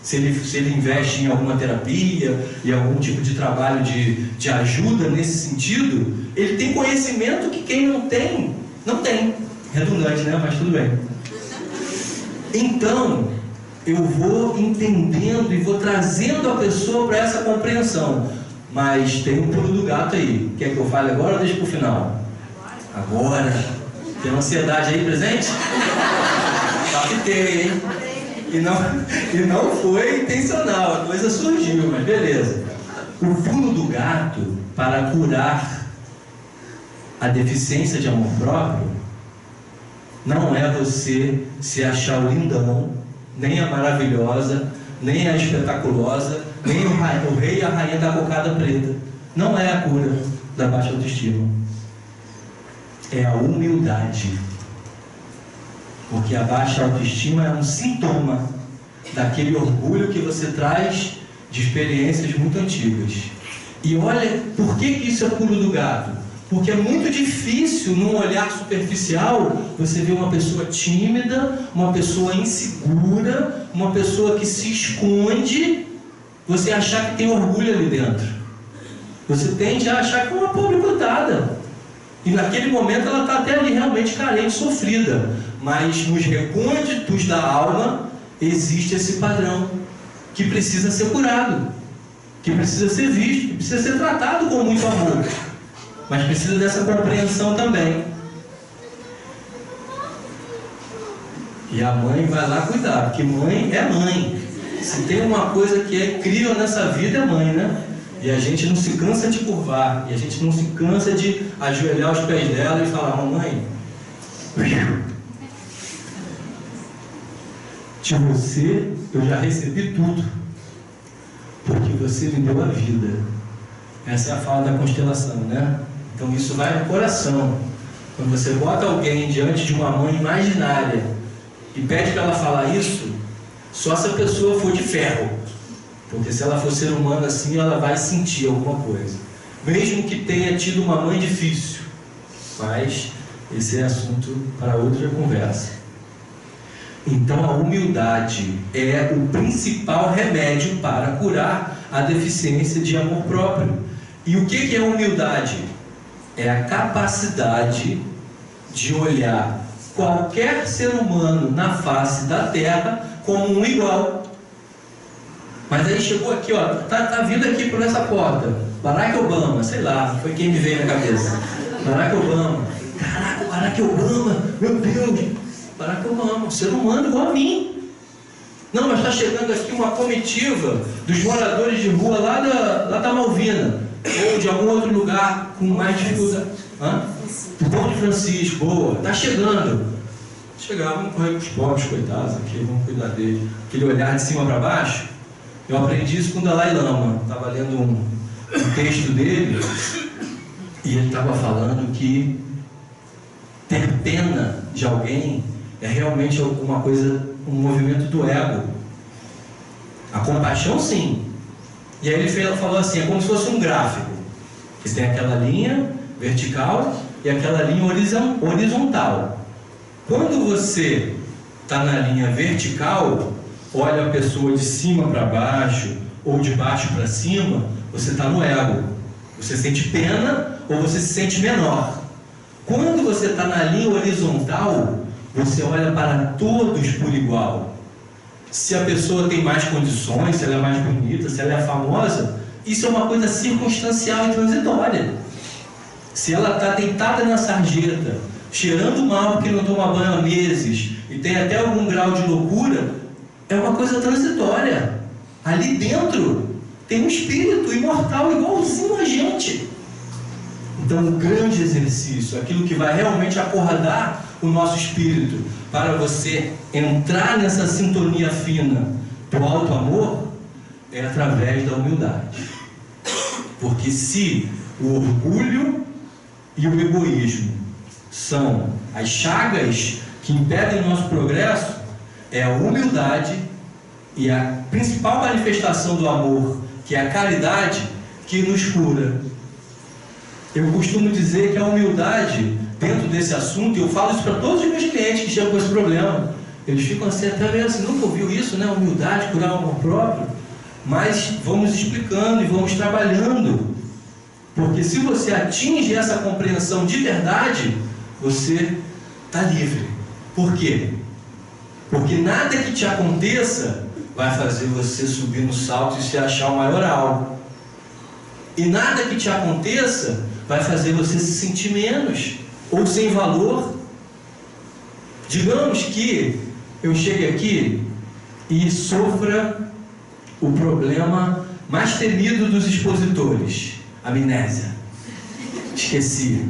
Se ele investe em alguma terapia, em algum tipo de trabalho de ajuda nesse sentido, ele tem conhecimento que quem não tem, não tem. Redundante, né? Mas tudo bem. Então, eu vou entendendo e vou trazendo a pessoa para essa compreensão. Mas tem um pulo do gato aí. Quer que eu fale agora ou deixa para o final? Agora. Tem ansiedade aí presente? Captei, hein? E não foi intencional, a coisa surgiu, mas beleza. O pulo do gato para curar a deficiência de amor próprio não é você se achar o lindão, nem a maravilhosa, nem a espetaculosa, nem o rei e a rainha da cocada preta. Não é a cura da baixa autoestima. É a humildade. Porque a baixa autoestima é um sintoma daquele orgulho que você traz de experiências muito antigas. E olha, por que isso é pulo do gato? Porque é muito difícil, num olhar superficial, você ver uma pessoa tímida, uma pessoa insegura, uma pessoa que se esconde, você achar que tem orgulho ali dentro. Você tende a achar que é uma pobre coitada. E naquele momento ela está até ali realmente carente, sofrida. Mas nos recônditos da alma existe esse padrão que precisa ser curado, que precisa ser visto, que precisa ser tratado com muito amor. Mas precisa dessa compreensão também. E a mãe vai lá cuidar, porque mãe é mãe. Se tem uma coisa que é incrível nessa vida é mãe, né? E a gente não se cansa de curvar, e a gente não se cansa de ajoelhar aos pés dela e falar: mamãe, de você eu já recebi tudo, porque você me deu a vida. Essa é a fala da constelação, né? Então isso vai no coração. Quando você bota alguém diante de uma mãe imaginária e pede para ela falar isso, só se a pessoa for de ferro. Porque se ela for ser humana assim, ela vai sentir alguma coisa. Mesmo que tenha tido uma mãe difícil. Mas esse é assunto para outra conversa. Então a humildade é o principal remédio para curar a deficiência de amor próprio. E o que é humildade? É a capacidade de olhar qualquer ser humano na face da terra como um igual. Mas aí chegou aqui, ó, tá vindo aqui por essa porta, Barack Obama, sei lá, foi quem me veio na cabeça. Barack Obama, caraca, Barack Obama, meu Deus, Barack Obama, um ser humano igual a mim. Não, mas está chegando aqui uma comitiva dos moradores de rua lá da Malvina, ou de algum outro lugar com mais dificuldade. Do Ponto Francisco, boa, está chegando. Chegar, vamos correr com os pobres, coitados aqui, vamos cuidar dele. Aquele olhar de cima para baixo. Eu aprendi isso com o Dalai Lama. Estava lendo um texto dele e ele estava falando que ter pena de alguém é realmente alguma coisa, um movimento do ego. A compaixão, sim. E aí ele falou assim, é como se fosse um gráfico, que tem aquela linha vertical e aquela linha horizontal. Quando você está na linha vertical, olha a pessoa de cima para baixo ou de baixo para cima, você está no ego. Você sente pena ou você se sente menor. Quando você está na linha horizontal, você olha para todos por igual. Se a pessoa tem mais condições, se ela é mais bonita, se ela é famosa, isso é uma coisa circunstancial e transitória. Se ela está deitada na sarjeta, cheirando mal porque não toma banho há meses e tem até algum grau de loucura, é uma coisa transitória. Ali dentro tem um espírito imortal igualzinho a gente. Então um grande exercício, aquilo que vai realmente acordar o nosso espírito para você entrar nessa sintonia fina do alto amor, é através da humildade. Porque se o orgulho e o egoísmo são as chagas que impedem o nosso progresso, é a humildade e a principal manifestação do amor, que é a caridade, que nos cura. Eu costumo dizer que a humildade dentro desse assunto, e eu falo isso para todos os meus clientes que chegam com esse problema. Eles ficam assim, até meio assim, nunca ouviu isso, né? Humildade, curar o amor próprio. Mas vamos explicando e vamos trabalhando. Porque se você atinge essa compreensão de verdade, você está livre. Por quê? Porque nada que te aconteça vai fazer você subir no salto e se achar o maior algo. E nada que te aconteça vai fazer você se sentir menos ou sem valor. Digamos que eu chegue aqui e sofra o problema mais temido dos expositores: amnésia. Esqueci.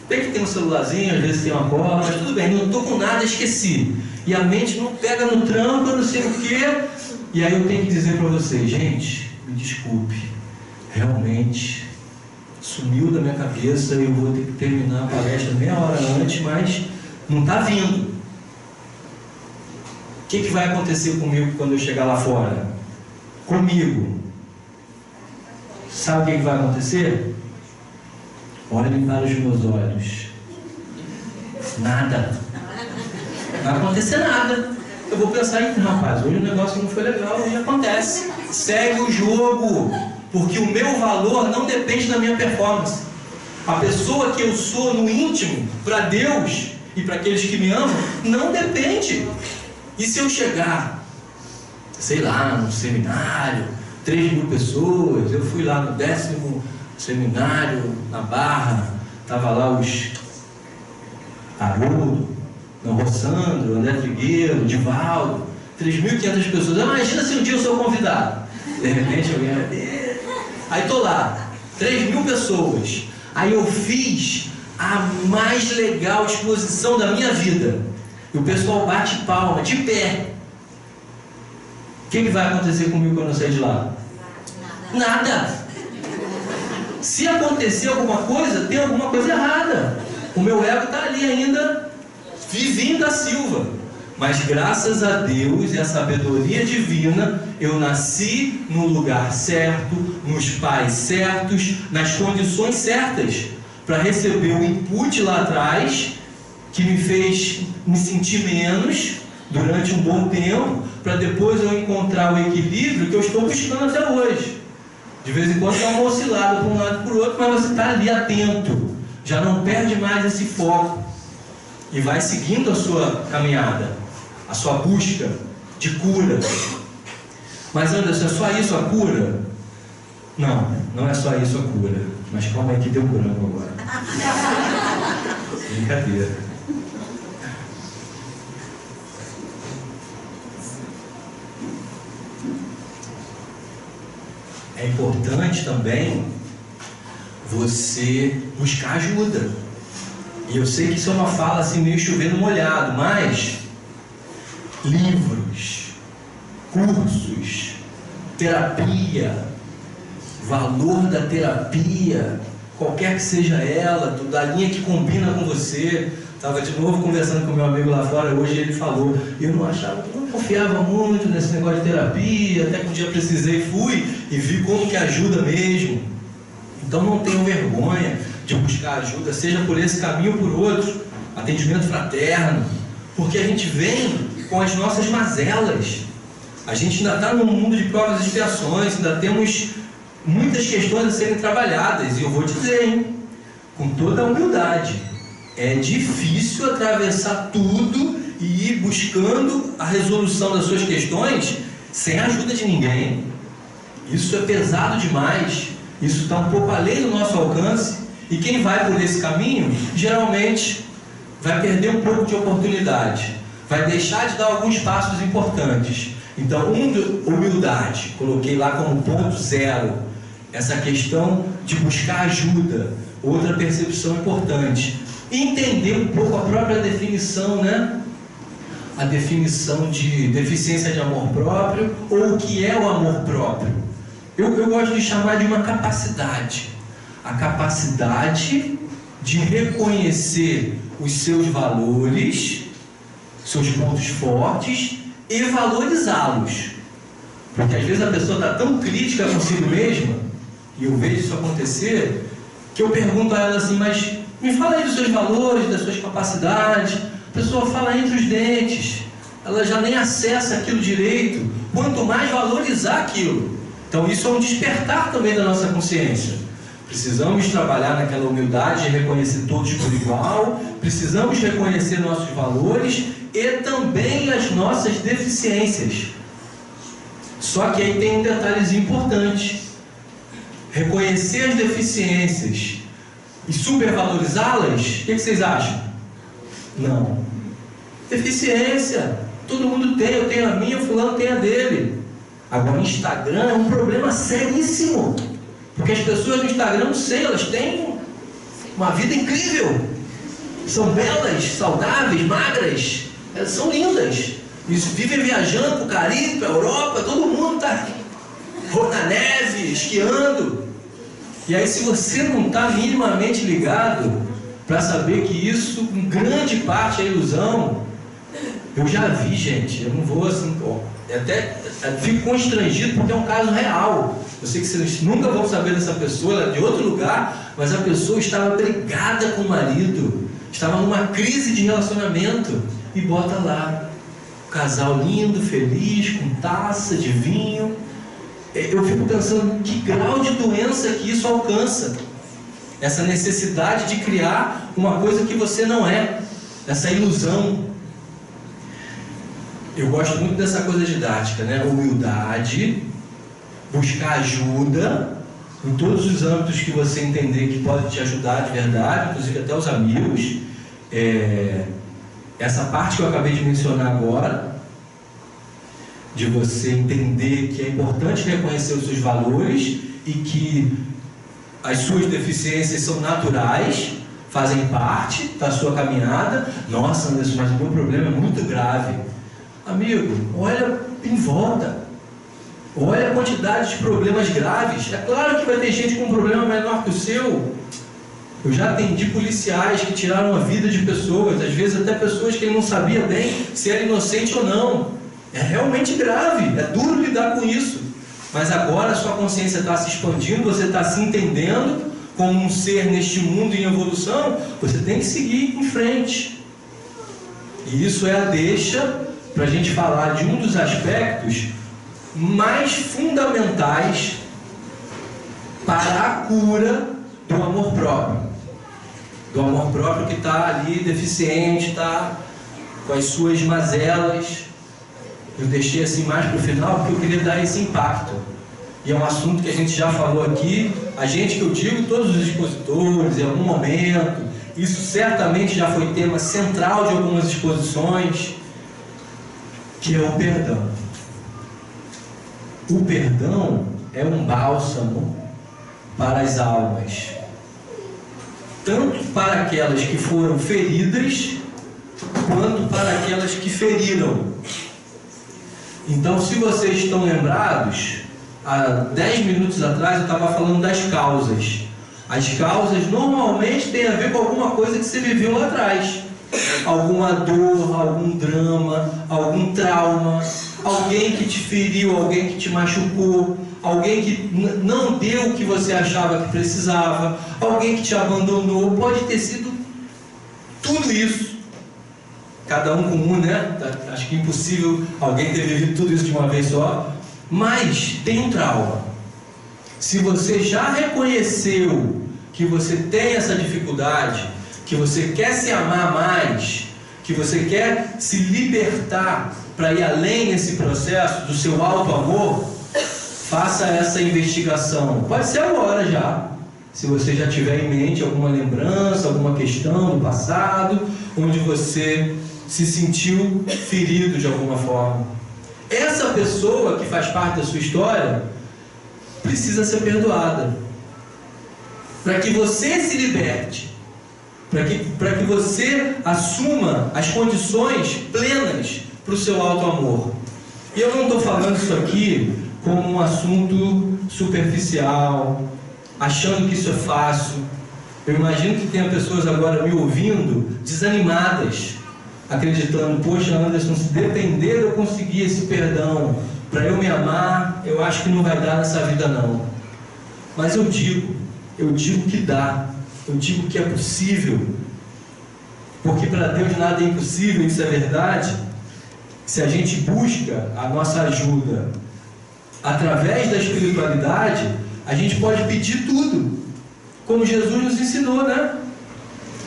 Tem que ter um celularzinho, às vezes tem uma cola, mas tudo bem, não estou com nada, esqueci. E a mente não pega no tranco, não sei o quê. E aí eu tenho que dizer para vocês, gente, me desculpe, realmente sumiu da minha cabeça, eu vou ter que terminar a palestra meia hora antes, mas não está vindo. O que vai acontecer comigo quando eu chegar lá fora? Comigo. Sabe o que vai acontecer? Olhem para os meus olhos. Nada. Não vai acontecer nada. Eu vou pensar, rapaz, hoje o negócio não foi legal, e acontece. Segue o jogo. Porque o meu valor não depende da minha performance. A pessoa que eu sou no íntimo, para Deus e para aqueles que me amam, não depende. E se eu chegar, sei lá, num seminário, 3.000 pessoas, eu fui lá no 10º seminário, na Barra, estava lá os Haroldo, Rossandro, André Trigueiro, Divaldo, 3.500 pessoas. Imagina se um dia eu sou convidado. De repente alguém... Aí estou lá, 3.000 pessoas. Aí eu fiz a mais legal exposição da minha vida. E o pessoal bate palma, de pé. O que vai acontecer comigo quando eu sair de lá? Nada. Se acontecer alguma coisa, tem alguma coisa errada. O meu ego está ali ainda, vivinho da Silva. Mas graças a Deus e a sabedoria divina, eu nasci no lugar certo, nos pais certos, nas condições certas, para receber o input lá atrás, que me fez me sentir menos durante um bom tempo, para depois eu encontrar o equilíbrio que eu estou buscando até hoje. De vez em quando dá uma oscilada para um lado e para o outro, mas você está ali atento, já não perde mais esse foco e vai seguindo a sua caminhada, a sua busca de cura. Mas Anderson, é só isso a cura? Não, não é só isso a cura. Mas calma aí que deu branco agora. Brincadeira. É importante também você buscar ajuda. E eu sei que isso é uma fala assim meio chovendo molhado, mas livros, cursos, terapia, valor da terapia, qualquer que seja ela, da linha que combina com você. Estava de novo conversando com meu amigo lá fora, hoje ele falou, eu não confiava muito nesse negócio de terapia, até que um dia precisei, fui e vi como que ajuda mesmo. Então não tenham vergonha de buscar ajuda, seja por esse caminho ou por outro, atendimento fraterno, porque a gente vem com as nossas mazelas. A gente ainda está num mundo de provas e expiações, ainda temos muitas questões a serem trabalhadas, e eu vou dizer, hein, com toda a humildade, é difícil atravessar tudo e ir buscando a resolução das suas questões sem a ajuda de ninguém. Isso é pesado demais, isso está um pouco além do nosso alcance, e quem vai por esse caminho, geralmente vai perder um pouco de oportunidade, vai deixar de dar alguns passos importantes. Então, humildade, coloquei lá como ponto zero, essa questão de buscar ajuda. Outra percepção importante, entender um pouco a própria definição, né? A definição de deficiência de amor próprio, ou o que é o amor próprio. Eu gosto de chamar de uma capacidade. A capacidade de reconhecer os seus valores, seus pontos fortes, e valorizá-los. Porque às vezes a pessoa está tão crítica consigo mesma, e eu vejo isso acontecer, que eu pergunto a ela assim, mas Me fala aí dos seus valores, das suas capacidades. A pessoa fala entre os dentes. Ela já nem acessa aquilo direito. Quanto mais valorizar aquilo. Então isso é um despertar também da nossa consciência. Precisamos trabalhar naquela humildade de reconhecer todos por igual. Precisamos reconhecer nossos valores e também as nossas deficiências. Só que aí tem um detalhezinho importante. Reconhecer as deficiências e supervalorizá-las, o que vocês acham? Não. Deficiência, todo mundo tem, eu tenho a minha, o fulano tem a dele. Agora, Instagram é um problema seríssimo, porque as pessoas no Instagram, não sei, elas têm uma vida incrível, são belas, saudáveis, magras, elas são lindas, e vivem viajando para o Caribe, para a Europa, todo mundo está na neve, esquiando. E aí, se você não está minimamente ligado para saber que isso, em grande parte, é ilusão, eu já vi, gente, eu não vou assim, até fico constrangido porque é um caso real. Eu sei que vocês nunca vão saber dessa pessoa, ela é de outro lugar, mas a pessoa estava brigada com o marido, estava numa crise de relacionamento, e bota lá, um casal lindo, feliz, com taça de vinho. Eu fico pensando que grau de doença que isso alcança. Essa necessidade de criar uma coisa que você não é. Essa ilusão. Eu gosto muito dessa coisa didática, né? Humildade, buscar ajuda em todos os âmbitos que você entender que pode te ajudar de verdade, inclusive até os amigos. Essa parte que eu acabei de mencionar agora, de você entender que é importante reconhecer os seus valores e que as suas deficiências são naturais, fazem parte da sua caminhada. Nossa, Anderson, mas o meu problema é muito grave. Amigo, olha em volta, olha a quantidade de problemas graves. É claro que vai ter gente com um problema menor que o seu. Eu já atendi policiais que tiraram a vida de pessoas, às vezes até pessoas que ele não sabia bem se era inocente ou não. É realmente grave, é duro lidar com isso. Mas agora a sua consciência está se expandindo, você está se entendendo como um ser neste mundo em evolução, você tem que seguir em frente. E isso é a deixa para a gente falar de um dos aspectos mais fundamentais para a cura do amor próprio. Do amor próprio que está ali deficiente, está com as suas mazelas. Eu deixei assim mais para o final porque eu queria dar esse impacto. E é um assunto que a gente já falou aqui, a gente que eu digo, todos os expositores, em algum momento, isso certamente já foi tema central de algumas exposições, que é o perdão. O perdão é um bálsamo para as almas, tanto para aquelas que foram feridas, quanto para aquelas que feriram. Então, se vocês estão lembrados, há 10 minutos atrás eu estava falando das causas. As causas normalmente têm a ver com alguma coisa que você viveu lá atrás. Alguma dor, algum drama, algum trauma, alguém que te feriu, alguém que te machucou, alguém que não deu o que você achava que precisava, alguém que te abandonou. Pode ter sido tudo isso. Cada um com um, né? Acho que é impossível alguém ter vivido tudo isso de uma vez só. Mas tem um trauma. Se você já reconheceu que você tem essa dificuldade, que você quer se amar mais, que você quer se libertar para ir além nesse processo do seu auto-amor, faça essa investigação. Pode ser agora já. Se você já tiver em mente alguma lembrança, alguma questão do passado, onde você se sentiu ferido de alguma forma. Essa pessoa que faz parte da sua história precisa ser perdoada. Para que você se liberte. Para que você assuma as condições plenas para o seu auto-amor. E eu não estou falando isso aqui como um assunto superficial, achando que isso é fácil. Eu imagino que tenha pessoas agora me ouvindo desanimadas, acreditando, poxa, Anderson, se depender de eu conseguir esse perdão para eu me amar, eu acho que não vai dar nessa vida não. Mas eu digo que dá. Eu digo que é possível, porque para Deus nada é impossível, isso é verdade. Se a gente busca a nossa ajuda através da espiritualidade, a gente pode pedir tudo, como Jesus nos ensinou, né?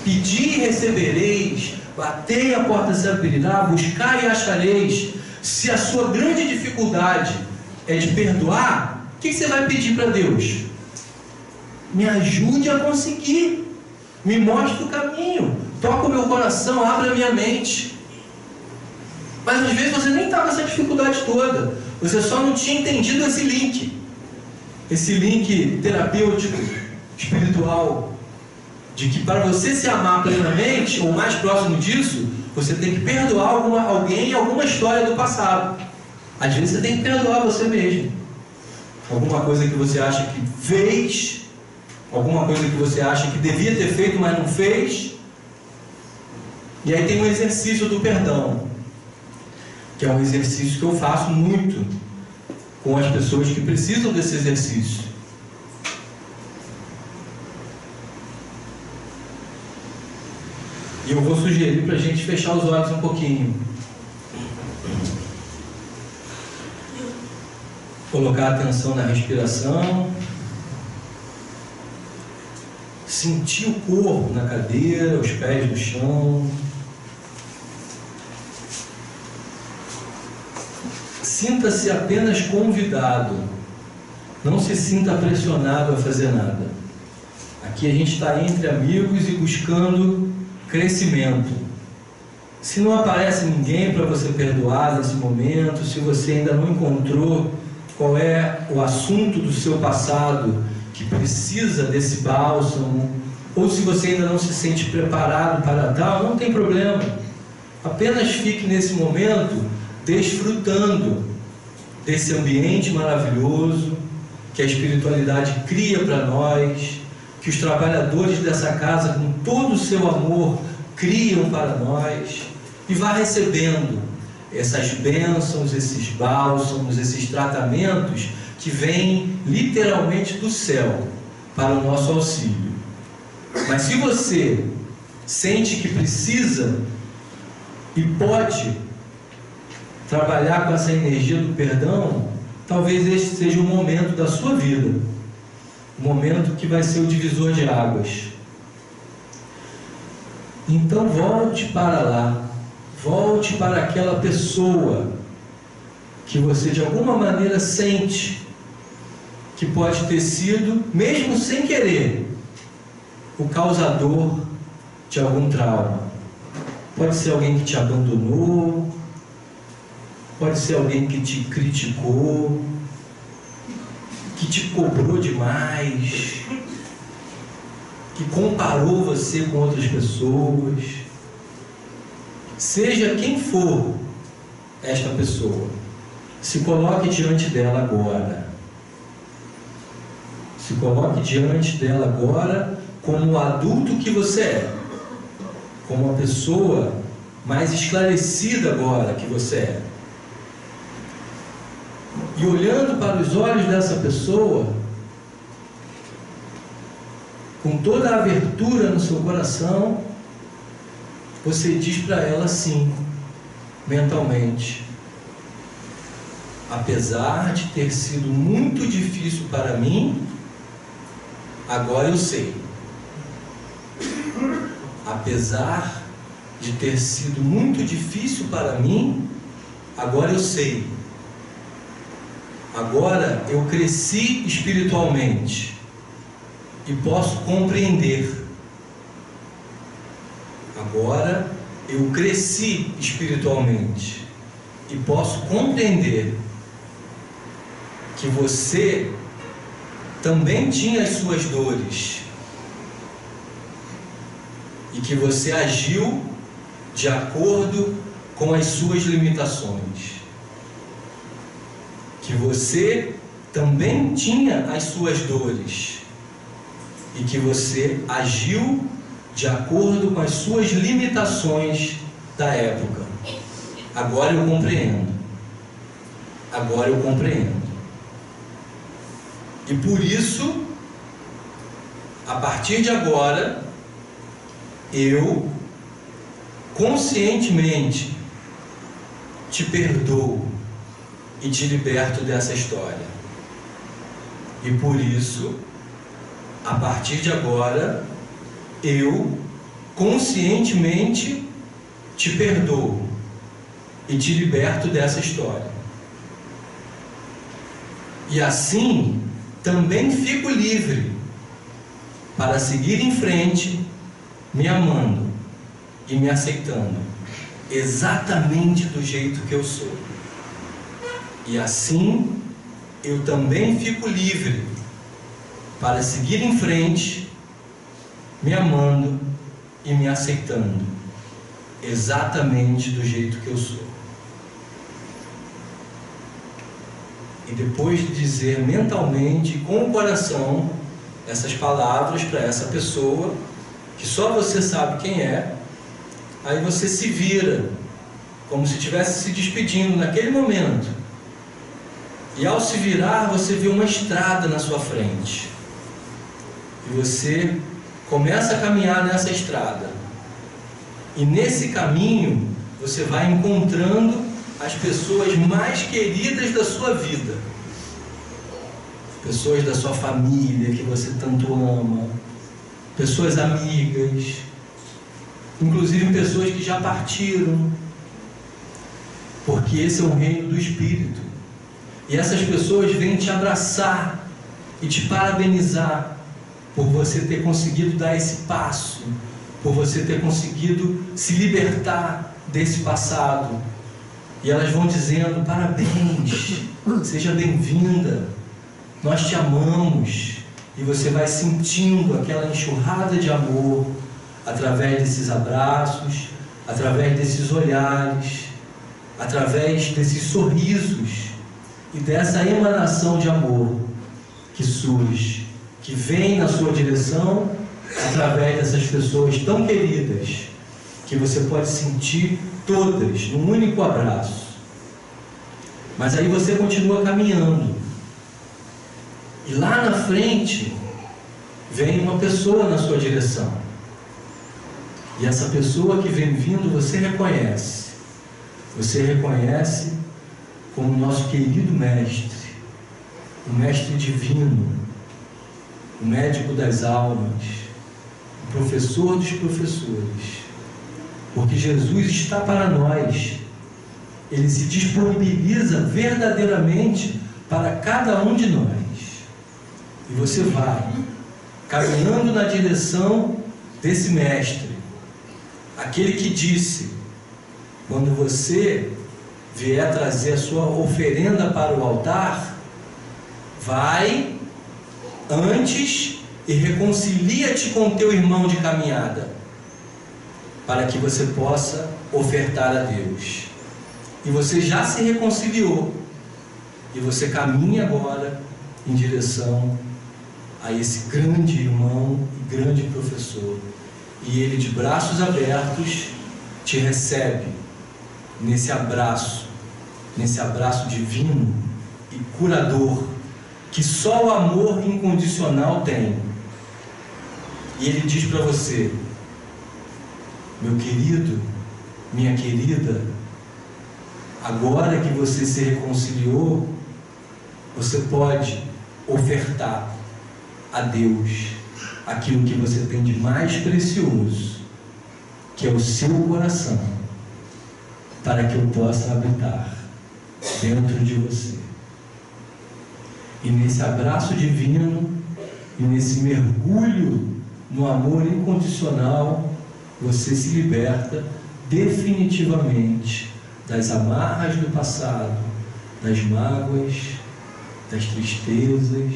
Pedi e recebereis, batei e a porta se abrirá, buscai e achareis. Se a sua grande dificuldade é de perdoar, o que você vai pedir para Deus? Me ajude a conseguir, me mostre o caminho, toca o meu coração, abre a minha mente. Mas às vezes você nem está com essa dificuldade toda, você só não tinha entendido esse link terapêutico, espiritual, de que para você se amar plenamente, ou mais próximo disso, você tem que perdoar alguém, alguma história do passado. Às vezes você tem que perdoar você mesmo, alguma coisa que você acha que fez, alguma coisa que você acha que devia ter feito, mas não fez. E aí tem um exercício do perdão, que é um exercício que eu faço muito com as pessoas que precisam desse exercício. E eu vou sugerir para a gente fechar os olhos um pouquinho. Colocar atenção na respiração. Sentir o corpo na cadeira, os pés no chão. Sinta-se apenas convidado. Não se sinta pressionado a fazer nada. Aqui a gente está entre amigos e buscando crescimento. Se não aparece ninguém para você perdoar nesse momento, se você ainda não encontrou qual é o assunto do seu passado que precisa desse bálsamo, ou se você ainda não se sente preparado para tal, não tem problema. Apenas fique nesse momento desfrutando desse ambiente maravilhoso que a espiritualidade cria para nós, que os trabalhadores dessa casa, com todo o seu amor, criam para nós, e vá recebendo essas bênçãos, esses bálsamos, esses tratamentos que vêm literalmente do céu para o nosso auxílio. Mas se você sente que precisa e pode trabalhar com essa energia do perdão, talvez este seja o momento da sua vida, o momento que vai ser o divisor de águas. Então volte para lá, volte para aquela pessoa que você de alguma maneira sente que pode ter sido, mesmo sem querer, o causador de algum trauma. Pode ser alguém que te abandonou, pode ser alguém que te criticou, que te cobrou demais, que comparou você com outras pessoas. Seja quem for esta pessoa, se coloque diante dela agora. Se coloque diante dela agora como o adulto que você é, como uma pessoa mais esclarecida agora que você é. E olhando para os olhos dessa pessoa, com toda a abertura no seu coração, você diz para ela assim, mentalmente: apesar de ter sido muito difícil para mim, agora eu sei. Apesar de ter sido muito difícil para mim, agora eu sei. Agora eu cresci espiritualmente e posso compreender. Agora eu cresci espiritualmente e posso compreender que você também tinha as suas dores e que você agiu de acordo com as suas limitações. Que você também tinha as suas dores e que você agiu de acordo com as suas limitações da época. Agora eu compreendo. Agora eu compreendo. E por isso a partir de agora, eu conscientemente te perdoo e te liberto dessa história. E por isso, a partir de agora, eu conscientemente te perdoo e te liberto dessa história. E assim, também fico livre para seguir em frente, me amando e me aceitando, exatamente do jeito que eu sou. E assim, eu também fico livre para seguir em frente, me amando e me aceitando, exatamente do jeito que eu sou. E depois de dizer mentalmente, com o coração, essas palavras para essa pessoa, que só você sabe quem é, aí você se vira, como se estivesse se despedindo naquele momento. E ao se virar, você vê uma estrada na sua frente. E você começa a caminhar nessa estrada. E nesse caminho, você vai encontrando as pessoas mais queridas da sua vida. Pessoas da sua família que você tanto ama. Pessoas amigas. Inclusive pessoas que já partiram. Porque esse é o reino do Espírito. E essas pessoas vêm te abraçar e te parabenizar por você ter conseguido dar esse passo, por você ter conseguido se libertar desse passado. E elas vão dizendo: parabéns, seja bem-vinda, nós te amamos. E você vai sentindo aquela enxurrada de amor através desses abraços, através desses olhares, através desses sorrisos e dessa emanação de amor que surge, que vem na sua direção através dessas pessoas tão queridas, que você pode sentir todas num único abraço. Mas aí você continua caminhando, e lá na frente vem uma pessoa na sua direção, e essa pessoa que vem vindo você reconhece como o nosso querido mestre, o mestre divino, o médico das almas, o professor dos professores, porque Jesus está para nós, Ele se disponibiliza verdadeiramente para cada um de nós. E você vai caminhando na direção desse mestre, aquele que disse: quando você vier trazer a sua oferenda para o altar, vai antes e reconcilia-te com teu irmão de caminhada, para que você possa ofertar a Deus. E você já se reconciliou, e você caminha agora em direção a esse grande irmão e grande professor, e ele, de braços abertos, te recebe nesse abraço divino e curador que só o amor incondicional tem. E ele diz para você: meu querido, minha querida, agora que você se reconciliou, você pode ofertar a Deus aquilo que você tem de mais precioso, que é o seu coração, para que eu possa habitar dentro de você. E nesse abraço divino e nesse mergulho no amor incondicional, você se liberta definitivamente das amarras do passado, das mágoas, das tristezas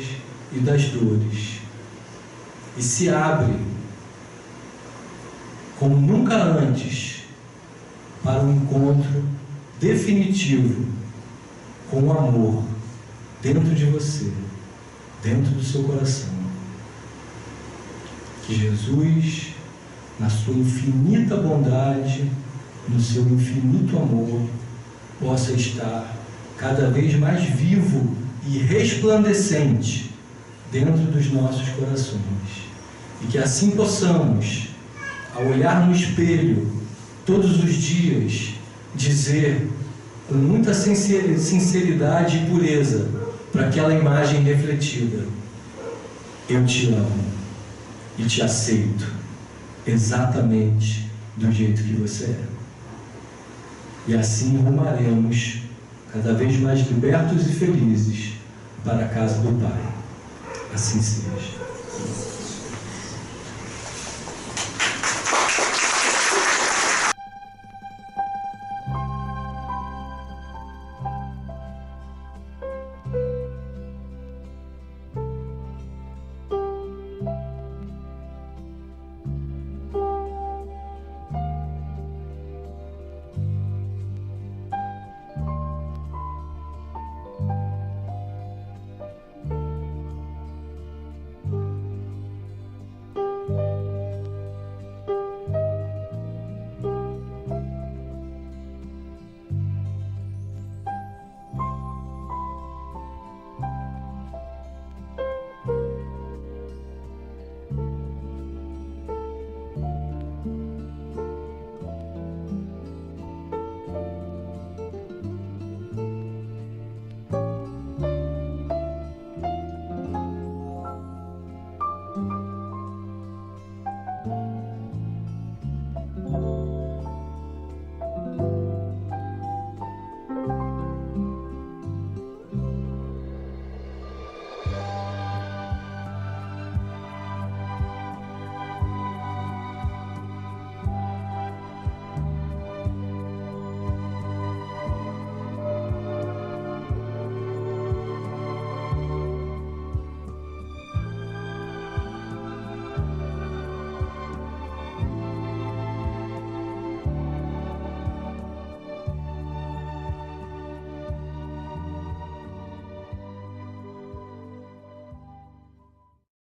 e das dores, e se abre como nunca antes para um encontro definitivo com o amor dentro de você, dentro do seu coração. Que Jesus, na sua infinita bondade, no seu infinito amor, possa estar cada vez mais vivo e resplandecente dentro dos nossos corações. E que assim possamos, ao olhar no espelho, todos os dias, dizer com muita sinceridade e pureza para aquela imagem refletida: eu te amo e te aceito exatamente do jeito que você é. E assim rumaremos cada vez mais libertos e felizes para a casa do Pai. Assim seja.